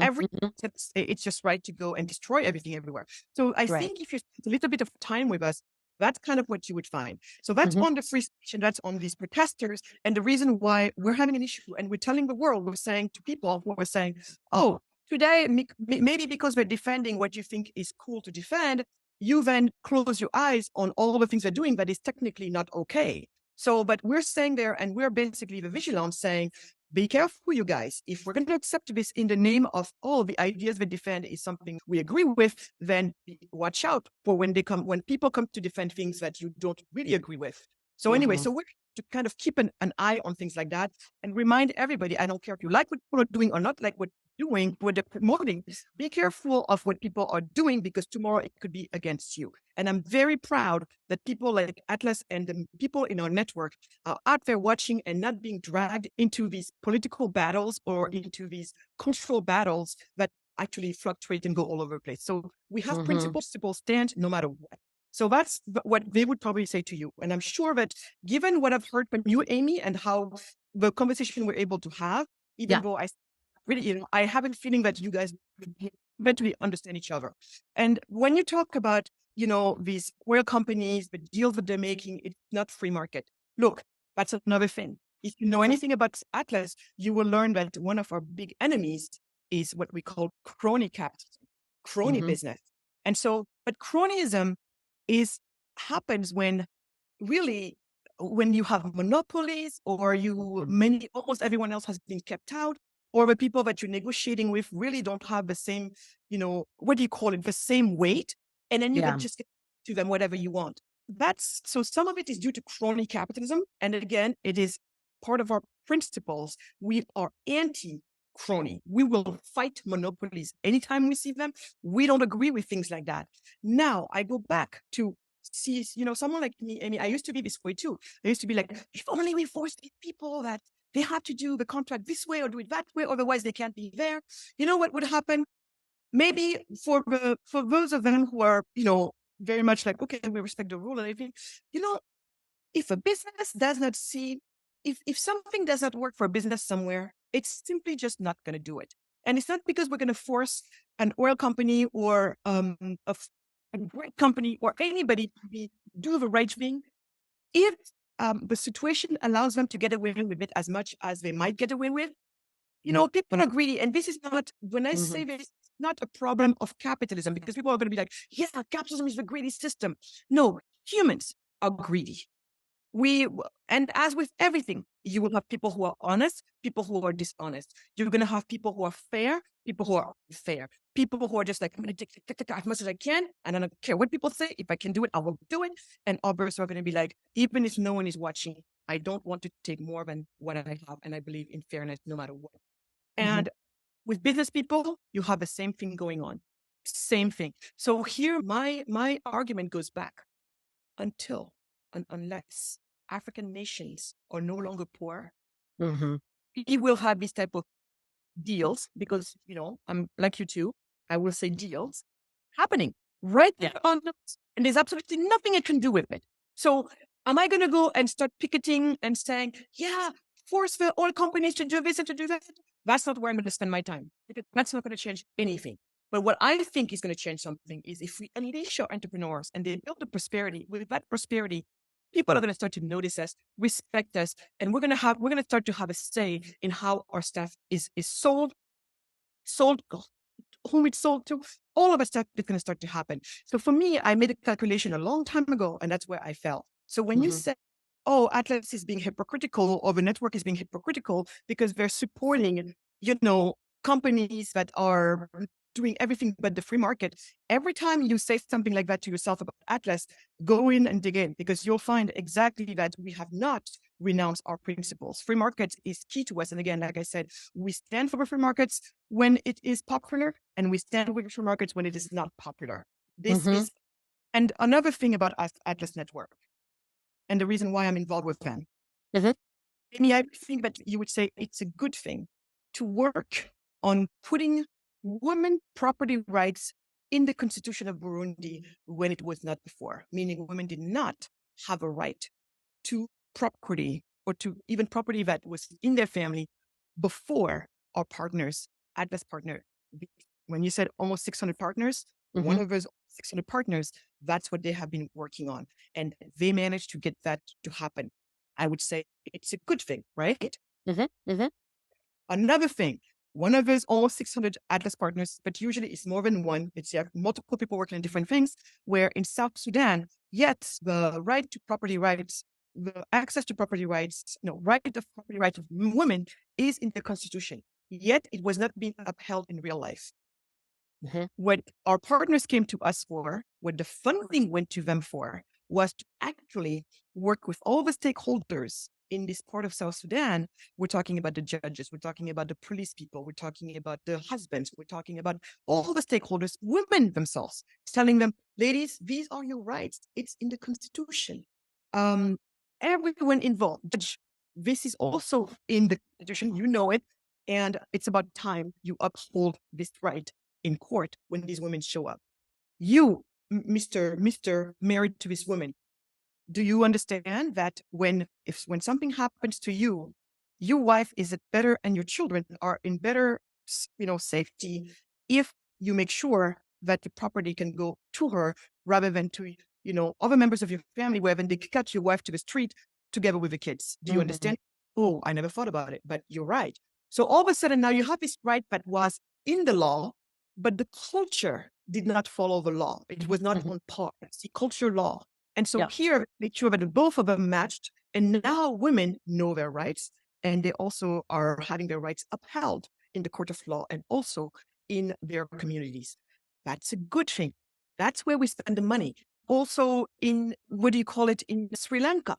it's just right to go and destroy everything everywhere. So I think if you spend a little bit of time with us, That's kind of what you would find. So that's on the free speech and that's on these protesters. And the reason why we're having an issue and we're telling the world, we're saying to people, we're saying, oh, today, maybe because we're defending what you think is cool to defend, you then close your eyes on all the things they're doing that is technically not okay. So, but we're staying there and we're basically the vigilance saying, be careful, you guys. If we're going to accept this in the name of all the ideas we defend is something we agree with, then watch out for when people come to defend things that you don't really agree with. So anyway, so we're to kind of keep an eye on things like that and remind everybody, I don't care if you like what people are doing or not like what doing, what they're promoting, be careful of what people are doing because tomorrow it could be against you. And I'm very proud that people like Atlas and the people in our network are out there watching and not being dragged into these political battles or into these cultural battles that actually fluctuate and go all over the place. So we have principles stand no matter what. So that's what they would probably say to you. And I'm sure that given what I've heard from you, Amy, and how the conversation we're able to have, even though I really, I have a feeling that you guys eventually understand each other. And when you talk about, these oil companies, the deals that they're making, it's not free market. Look, that's another thing. If you know anything about Atlas, you will learn that one of our big enemies is what we call crony capitalism, crony business. And so, but cronyism happens when you have monopolies or almost everyone else has been kept out, or the people that you're negotiating with really don't have the same, what do you call it, the same weight. And then you can just get to them whatever you want. So some of it is due to crony capitalism. And again, it is part of our principles. We are anti-crony. We will fight monopolies anytime we see them. We don't agree with things like that. Now I go back to see, someone like me, Amy, I used to be this way too. I used to be like, if only we force these people that they have to do the contract this way or do it that way, otherwise they can't be there. You know what would happen? Maybe for those of them who are, very much like, okay, we respect the rule and everything, if a business does not see, if something does not work for a business somewhere, it's simply just not going to do it. And it's not because we're going to force an oil company or a great company or anybody to do the right thing. If the situation allows them to get away with it as much as they might get away with, people are greedy. And this is not, when I say this, it's not a problem of capitalism, because people are going to be like, yeah, capitalism is the greedy system. No, humans are greedy. And as with everything, you will have people who are honest, people who are dishonest. You're going to have people who are fair, people who are unfair, people who are just like, I'm going to take as much as I can, and I don't care what people say. If I can do it, I will do it. And others are going to be like, even if no one is watching, I don't want to take more than what I have, and I believe in fairness no matter what. And with business people, you have the same thing going on. Same thing. So here, my argument goes back until and unless African nations are no longer poor, we will have this type of deals because, I'm like you too, I will say deals happening right there on us, and there's absolutely nothing I can do with it. So am I going to go and start picketing and saying, yeah, force the oil companies to do this and to do that? That's not where I'm going to spend my time, because that's not going to change anything. But what I think is going to change something is if we unleash our entrepreneurs and they build the prosperity. With that prosperity, people are going to start to notice us, respect us, and we're going to start to have a say in how our stuff is sold, whom it's sold to. All of that stuff is going to start to happen. So for me, I made a calculation a long time ago, and that's where I fell. So when you say, oh, Atlas is being hypocritical, or the network is being hypocritical because they're supporting, companies that are doing everything but the free market. Every time you say something like that to yourself about Atlas, go in and dig in, because you'll find exactly that we have not renounced our principles. Free markets is key to us. And again, like I said, we stand for free markets when it is popular, and we stand with free markets when it is not popular. This is, and another thing about Atlas Network, and the reason why I'm involved with them. Amy, I think that you would say it's a good thing to work on putting women property rights in the constitution of Burundi when it was not before, meaning women did not have a right to property, or to even property that was in their family before our partners, Atlas partner. When you said almost 600 partners, one of those 600 partners, that's what they have been working on. And they managed to get that to happen. I would say it's a good thing, right? Another thing, one of those almost 600 Atlas partners, but usually it's more than one. It's multiple people working on different things, where in South Sudan, yet the right to property rights, the access to property rights, right of property rights of women is in the constitution, yet it was not being upheld in real life. What our partners came to us for, what the funding went to them for, was to actually work with all the stakeholders in this part of South Sudan. We're talking about the judges, we're talking about the police people, we're talking about the husbands, we're talking about all the stakeholders, women themselves, telling them, ladies, these are your rights. It's in the constitution. Everyone involved, judge, this is also in the constitution, you know it, and it's about time you uphold this right in court when these women show up. You, Mr. married to this woman, do you understand that when something happens to you, your wife is better and your children are in better, safety if you make sure that the property can go to her rather than to, other members of your family, where then they cut your wife to the street together with the kids. Do you understand? Oh, I never thought about it, but you're right. So all of a sudden now you have this right that was in the law, but the culture did not follow the law. It was not on par. It's the culture law. And so here, make sure that both of them matched. And now women know their rights, and they also are having their rights upheld in the court of law and also in their communities. That's a good thing. That's where we spend the money. Also in, in Sri Lanka.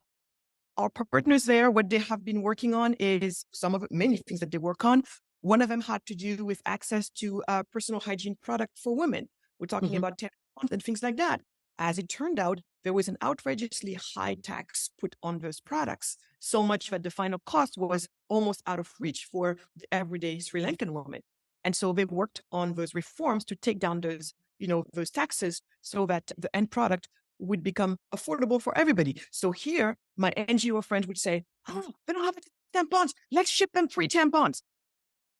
Our partners there, what they have been working on is many things that they work on. One of them had to do with access to personal hygiene product for women. We're talking about tampons and things like that. As it turned out, there was an outrageously high tax put on those products, so much that the final cost was almost out of reach for the everyday Sri Lankan woman. And so they worked on those reforms to take down those taxes so that the end product would become affordable for everybody. So here, my NGO friends would say, oh, they don't have tampons. Let's ship them free tampons.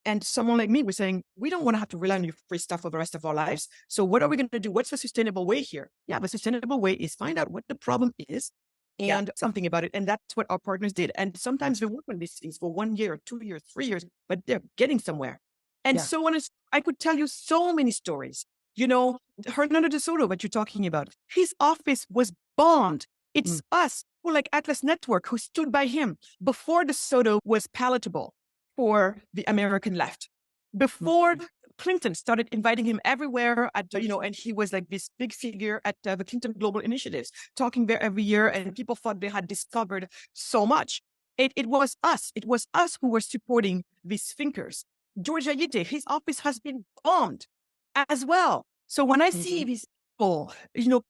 And someone like me was saying, we don't want to have to rely on your free stuff for the rest of our lives. So what are we going to do? What's the sustainable way here? Yeah, the sustainable way is find out what the problem is and something about it. And that's what our partners did. And sometimes they work on these things for 1 year, 2 years, 3 years, but they're getting somewhere. And so on. I could tell you so many stories. Hernando de Soto, what you're talking about, his office was bombed. It's us, who like Atlas Network, who stood by him before de Soto was palatable for the American left. Before Clinton started inviting him everywhere and he was like this big figure at the Clinton Global Initiatives, talking there every year, and people thought they had discovered so much. It was us. It was us who were supporting these thinkers. George Ayite, his office has been bombed as well. So when I see these people,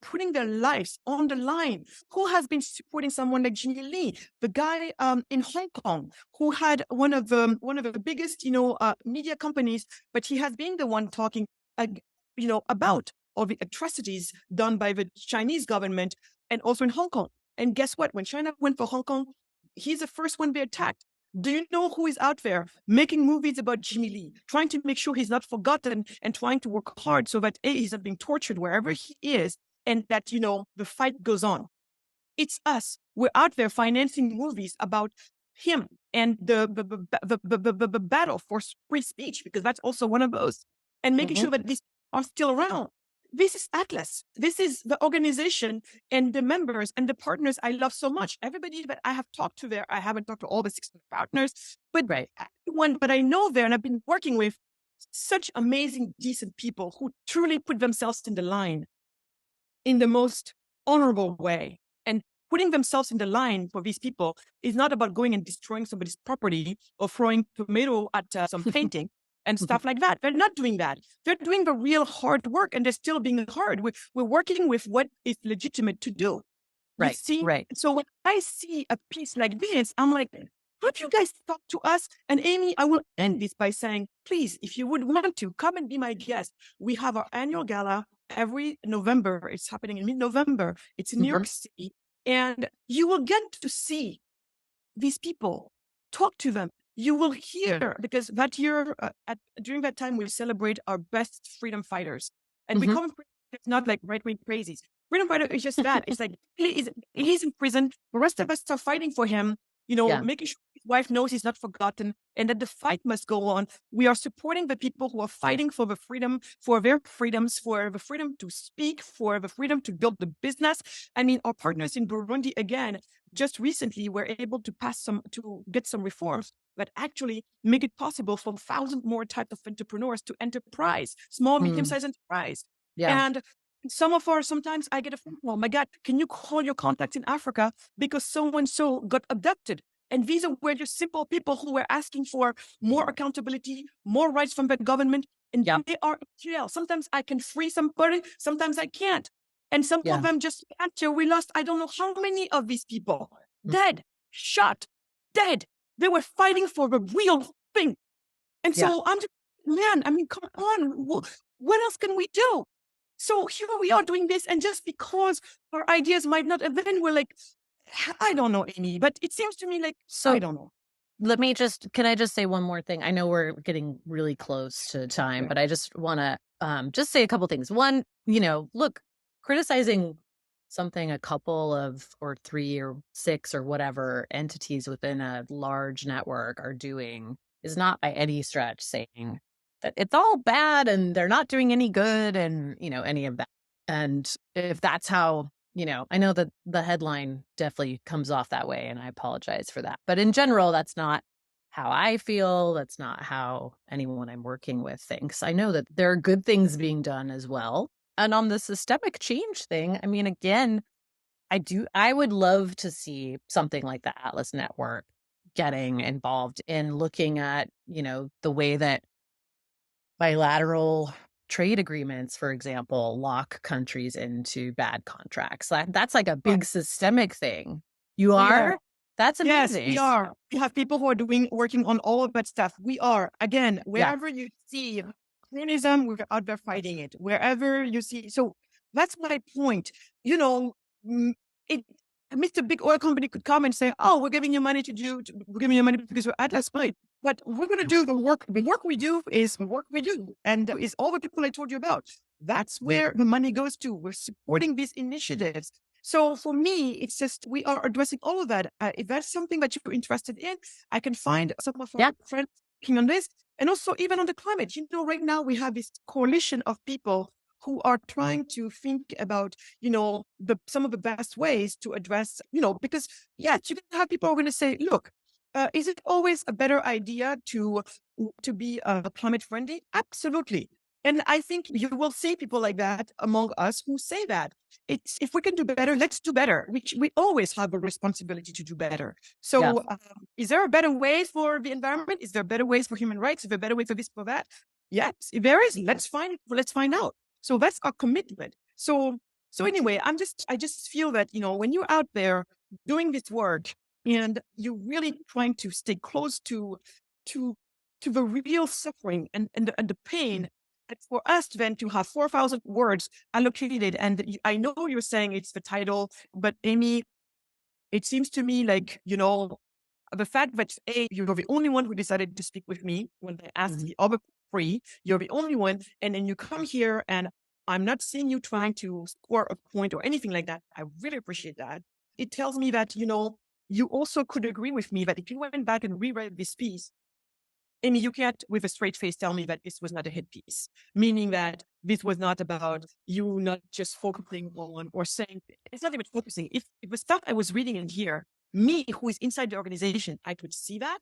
putting their lives on the line, who has been supporting someone like Jimmy Lee, the guy in Hong Kong, who had one of the biggest, media companies, but he has been the one talking, about all the atrocities done by the Chinese government and also in Hong Kong. And guess what? When China went for Hong Kong, he's the first one they attacked. Do you know who is out there making movies about Jimmy Lee, trying to make sure he's not forgotten and trying to work hard so that he's not being tortured wherever he is, and that, the fight goes on? It's us. We're out there financing movies about him and the battle for free speech, because that's also one of those, and making sure that these are still around. This is Atlas. This is the organization and the members and the partners I love so much. Everybody that I have talked to there, I haven't talked to all the 600 partners, but everyone that I know there and I've been working with, such amazing, decent people who truly put themselves in the line in the most honorable way. And putting themselves in the line for these people is not about going and destroying somebody's property or throwing tomato at some painting and stuff like that. They're not doing that. They're doing the real hard work, and they're still being hard. We're working with what is legitimate to do. Right. See? Right. So when I see a piece like this, I'm like, would you guys talk to us? And Amy, I will end this by saying, please, if you would want to, come and be my guest. We have our annual gala every November. It's happening in mid-November. It's in New York City. And you will get to see these people, talk to them. You will hear, because that year, during that time, we celebrate our best freedom fighters. And we call them It's not like right-wing crazies. Freedom fighter is just that. It's like he's in prison. The rest of us are fighting for him, Yeah. making sure his wife knows he's not forgotten and that the fight must go on. We are supporting the people who are fighting for the freedom, for their freedoms, for the freedom to speak, for the freedom to build the business. I mean, our partners in Burundi, again, just recently were able to get some reforms that actually make it possible for 1,000 more types of entrepreneurs to enterprise, small, medium-sized enterprise. Yeah. And sometimes I get a phone call, my God, can you call your contacts in Africa because so-and-so got abducted? And these were just simple people who were asking for more accountability, more rights from the government, and they are in jail. Sometimes I can free somebody, sometimes I can't. And some of them just until we lost, I don't know how many of these people, dead, shot, dead. They were fighting for the real thing. And so I'm just, man, I mean, come on, what else can we do? So here we are doing this, and just because our ideas might not have been, we're like, I don't know, Amy, but it seems to me like, I don't know. Can I just say one more thing? I know we're getting really close to time, but I just want to just say a couple things. One, look, criticizing something a couple of or 3 or 6 or whatever entities within a large network are doing is not by any stretch saying that it's all bad and they're not doing any good and, any of that. And if that's how, I know that the headline definitely comes off that way, and I apologize for that. But in general, that's not how I feel. That's not how anyone I'm working with thinks. I know that there are good things being done as well. And on the systemic change thing, I mean, again, I would love to see something like the Atlas Network getting involved in looking at, the way that bilateral trade agreements, for example, lock countries into bad contracts. That's like a big systemic thing. You are? Yeah. That's amazing. Yes, we are. We have people who are working on all of that stuff. We are. Again, wherever you see communism, we're out there fighting it. Wherever you see. So that's my point. Mr. Big Oil Company could come and say, oh, we're giving you money we're giving you money because we're Atlas Flight. But we're going to do the work. The work we do is the work we do. And is all the people I told you about. That's where the money goes to. We're supporting these initiatives. So for me, it's just, we are addressing all of that. If that's something that you're interested in, I can find some of our friends working on this. And also even on the climate, right now we have this coalition of people who are trying to think about, some of the best ways to address, because yes, you can have people who are going to say, look, is it always a better idea to be climate friendly? Absolutely. And I think you will see people like that among us who say that if we can do better, let's do better. We always have a responsibility to do better. So is there a better way for the environment? Is there better ways for human rights? Is there a better way for this, for that? Yes, if there is, let's find out. So that's our commitment. So anyway, I just feel that, when you're out there doing this work and you're really trying to stay close to the real suffering and the pain, and for us then to have 4,000 words allocated, and I know you're saying it's the title, but Amy, it seems to me like, the fact that you're the only one who decided to speak with me when I asked the other 3, you're the only one, and then you come here and I'm not seeing you trying to score a point or anything like that. I really appreciate that. It tells me that, you also could agree with me that if you went back and reread this piece, Amy, you can't with a straight face tell me that this was not a hit piece, meaning that this was not about you not just focusing on or saying, it's not even focusing. If the stuff I was reading in here, me who is inside the organization, I could see that,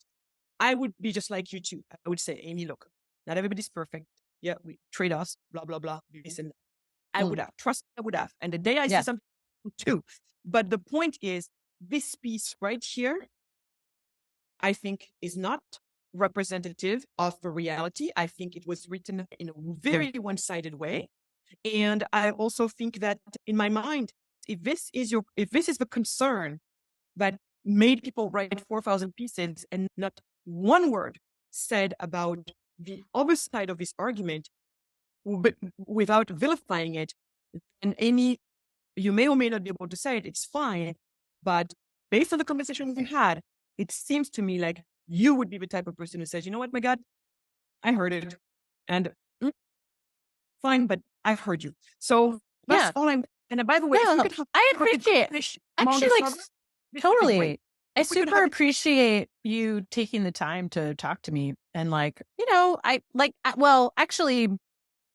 I would be just like you too. I would say, Amy, look, not everybody's perfect. Yeah, we trade offs, blah, blah, blah. Listen, I would have. Trust me, I would have. And the day I see something too. But the point is, this piece right here, I think is not representative of the reality. I think it was written in a very one-sided way. And I also think that in my mind, if this is the concern that made people write 4,000 pieces and not one word said about the other side of this argument, but without vilifying it, and Amy, you may or may not be able to say it, it's fine. But based on the conversation we had, it seems to me like you would be the type of person who says, you know what, my God, I heard it. And fine, but I've heard you. So that's all I'm. And by the way, if we No, could have I appreciate among actually the like subject, this would be great. totally. I If we could super have it, appreciate you taking the time to talk to me. And like, actually,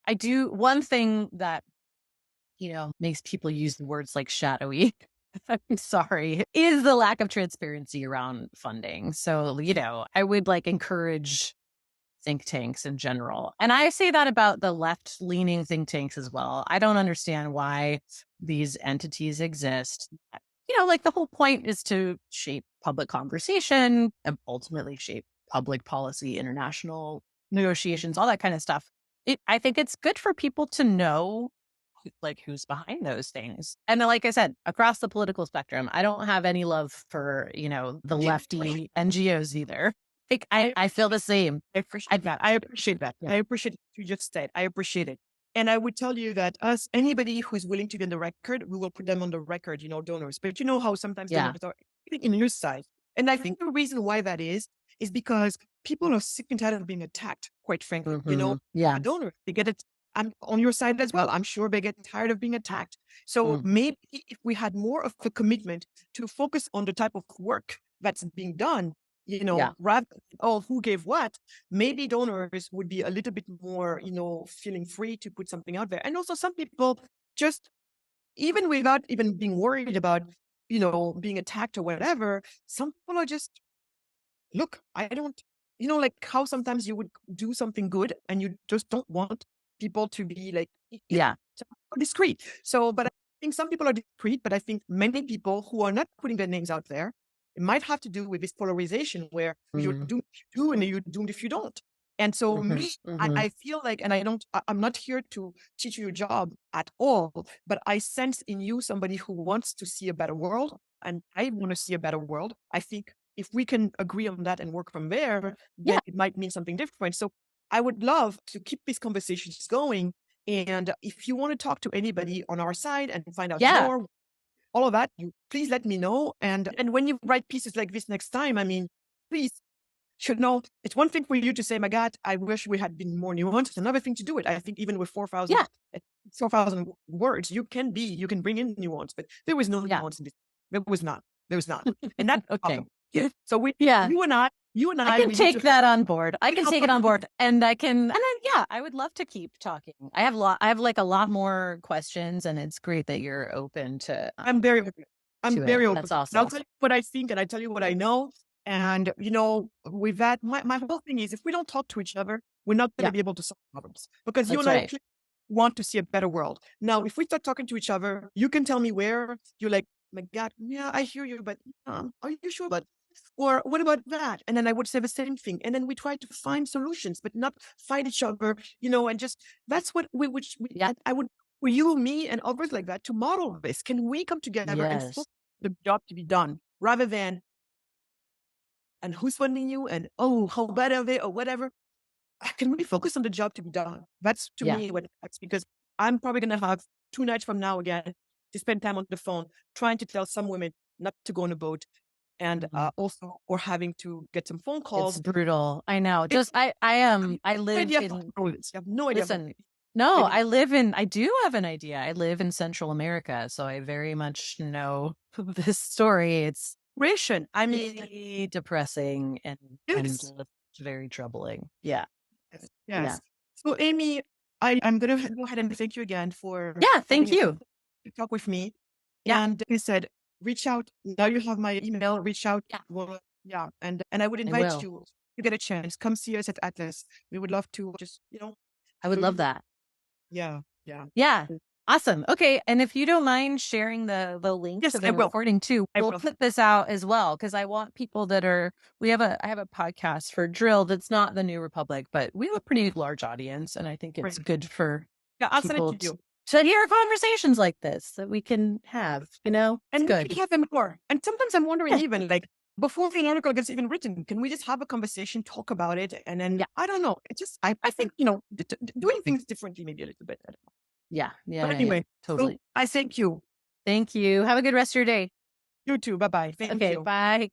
I do one thing that, makes people use the words like shadowy. I'm sorry, is the lack of transparency around funding. So, I would like encourage think tanks in general. And I say that about the left leaning think tanks as well. I don't understand why these entities exist. Like the whole point is to shape public conversation and ultimately shape public policy, international negotiations, all that kind of stuff. I think it's good for people to know like who's behind those things. And like I said, across the political spectrum, I don't have any love for, the lefty NGOs either. Like I feel the same. I appreciate that. I appreciate that. Yeah. I appreciate what you just said. I appreciate it. And I would tell you that anybody who's willing to be on the record, we will put them on the record, donors. But you know how sometimes donors are in your side. And I think the reason why that is because people are sick and tired of being attacked, quite frankly. A donor, they get it. I'm on your side as well. I'm sure they get tired of being attacked. So maybe if we had more of a commitment to focus on the type of work that's being done, rather than, who gave what, maybe donors would be a little bit more, feeling free to put something out there. And also some people just, even without even being worried about, being attacked or whatever, some people are just, look, I don't, like how sometimes you would do something good and you just don't want people to be like, discreet. So, but I think some people are discreet, but I think many people who are not putting their names out there, it might have to do with this polarization where you're doomed if you do and you're doomed if you don't. And so I feel like, and I'm not here to teach you your job at all, but I sense in you somebody who wants to see a better world. And I want to see a better world. I think if we can agree on that and work from there, then it might mean something different. So I would love to keep these conversations going. And if you want to talk to anybody on our side and find out more, all of that, please let me know. And when you write pieces like this next time, I mean, please should know it's one thing for you to say, Magatte, I wish we had been more nuanced. It's another thing to do it. I think even with 4,000 words, you can bring in nuance, but there was no nuance in this. There was not. And that's okay. So you and I, I can take that on board. I can take it on board, and then I would love to keep talking. I have like a lot more questions, and it's great that you're open to. I'm very open. That's awesome. I'll tell you what I think, and I tell you what I know. And with that, my whole thing is, if we don't talk to each other, we're not going to be able to solve problems, because you and I want to see a better world. Now, if we start talking to each other, you can tell me where you're like, Magatte, yeah, I hear you, but are you sure about? Or what about that? And then I would say the same thing. And then we try to find solutions, but not fight each other, and just, that's what I would, for you, me, and others like that, to model this. Can we come together and focus the job to be done, rather than, and who's funding you, and, how bad are they, or whatever? Can we focus on the job to be done? That's, to me, what it's, because I'm probably going to have 2 nights from now again to spend time on the phone trying to tell some women not to go on a boat. And also, or having to get some phone calls. It's brutal. I know. I live in. You have no idea. Listen, no, I do have an idea. I live in Central America, so I very much know this story. It's ration. I mean, really depressing and very troubling. Yeah. Yes. So, Amy, I'm going to go ahead and thank you again for. Thank you. To talk with me. And like I said, reach out. Now you have my email. Reach out. And I would invite you to get a chance. Come see us at Atlas. We would love to just, I would love that. Yeah. Awesome. Okay. And if you don't mind sharing the link to the recording too, we'll put this out as well, because I want people that are, I have a podcast for Drill that's not the New Republic, but we have a pretty large audience, and I think it's good for I'll send people it to you. to hear conversations like this that we can have, and we can have them more. And sometimes I'm wondering, even like, before the article gets even written, can we just have a conversation, talk about it? And then, I don't know. It's just, I think, doing things differently, maybe a little bit. I don't know. But anyway, totally. So I thank you. Thank you. Have a good rest of your day. You too. Bye-bye. Thank you. Bye.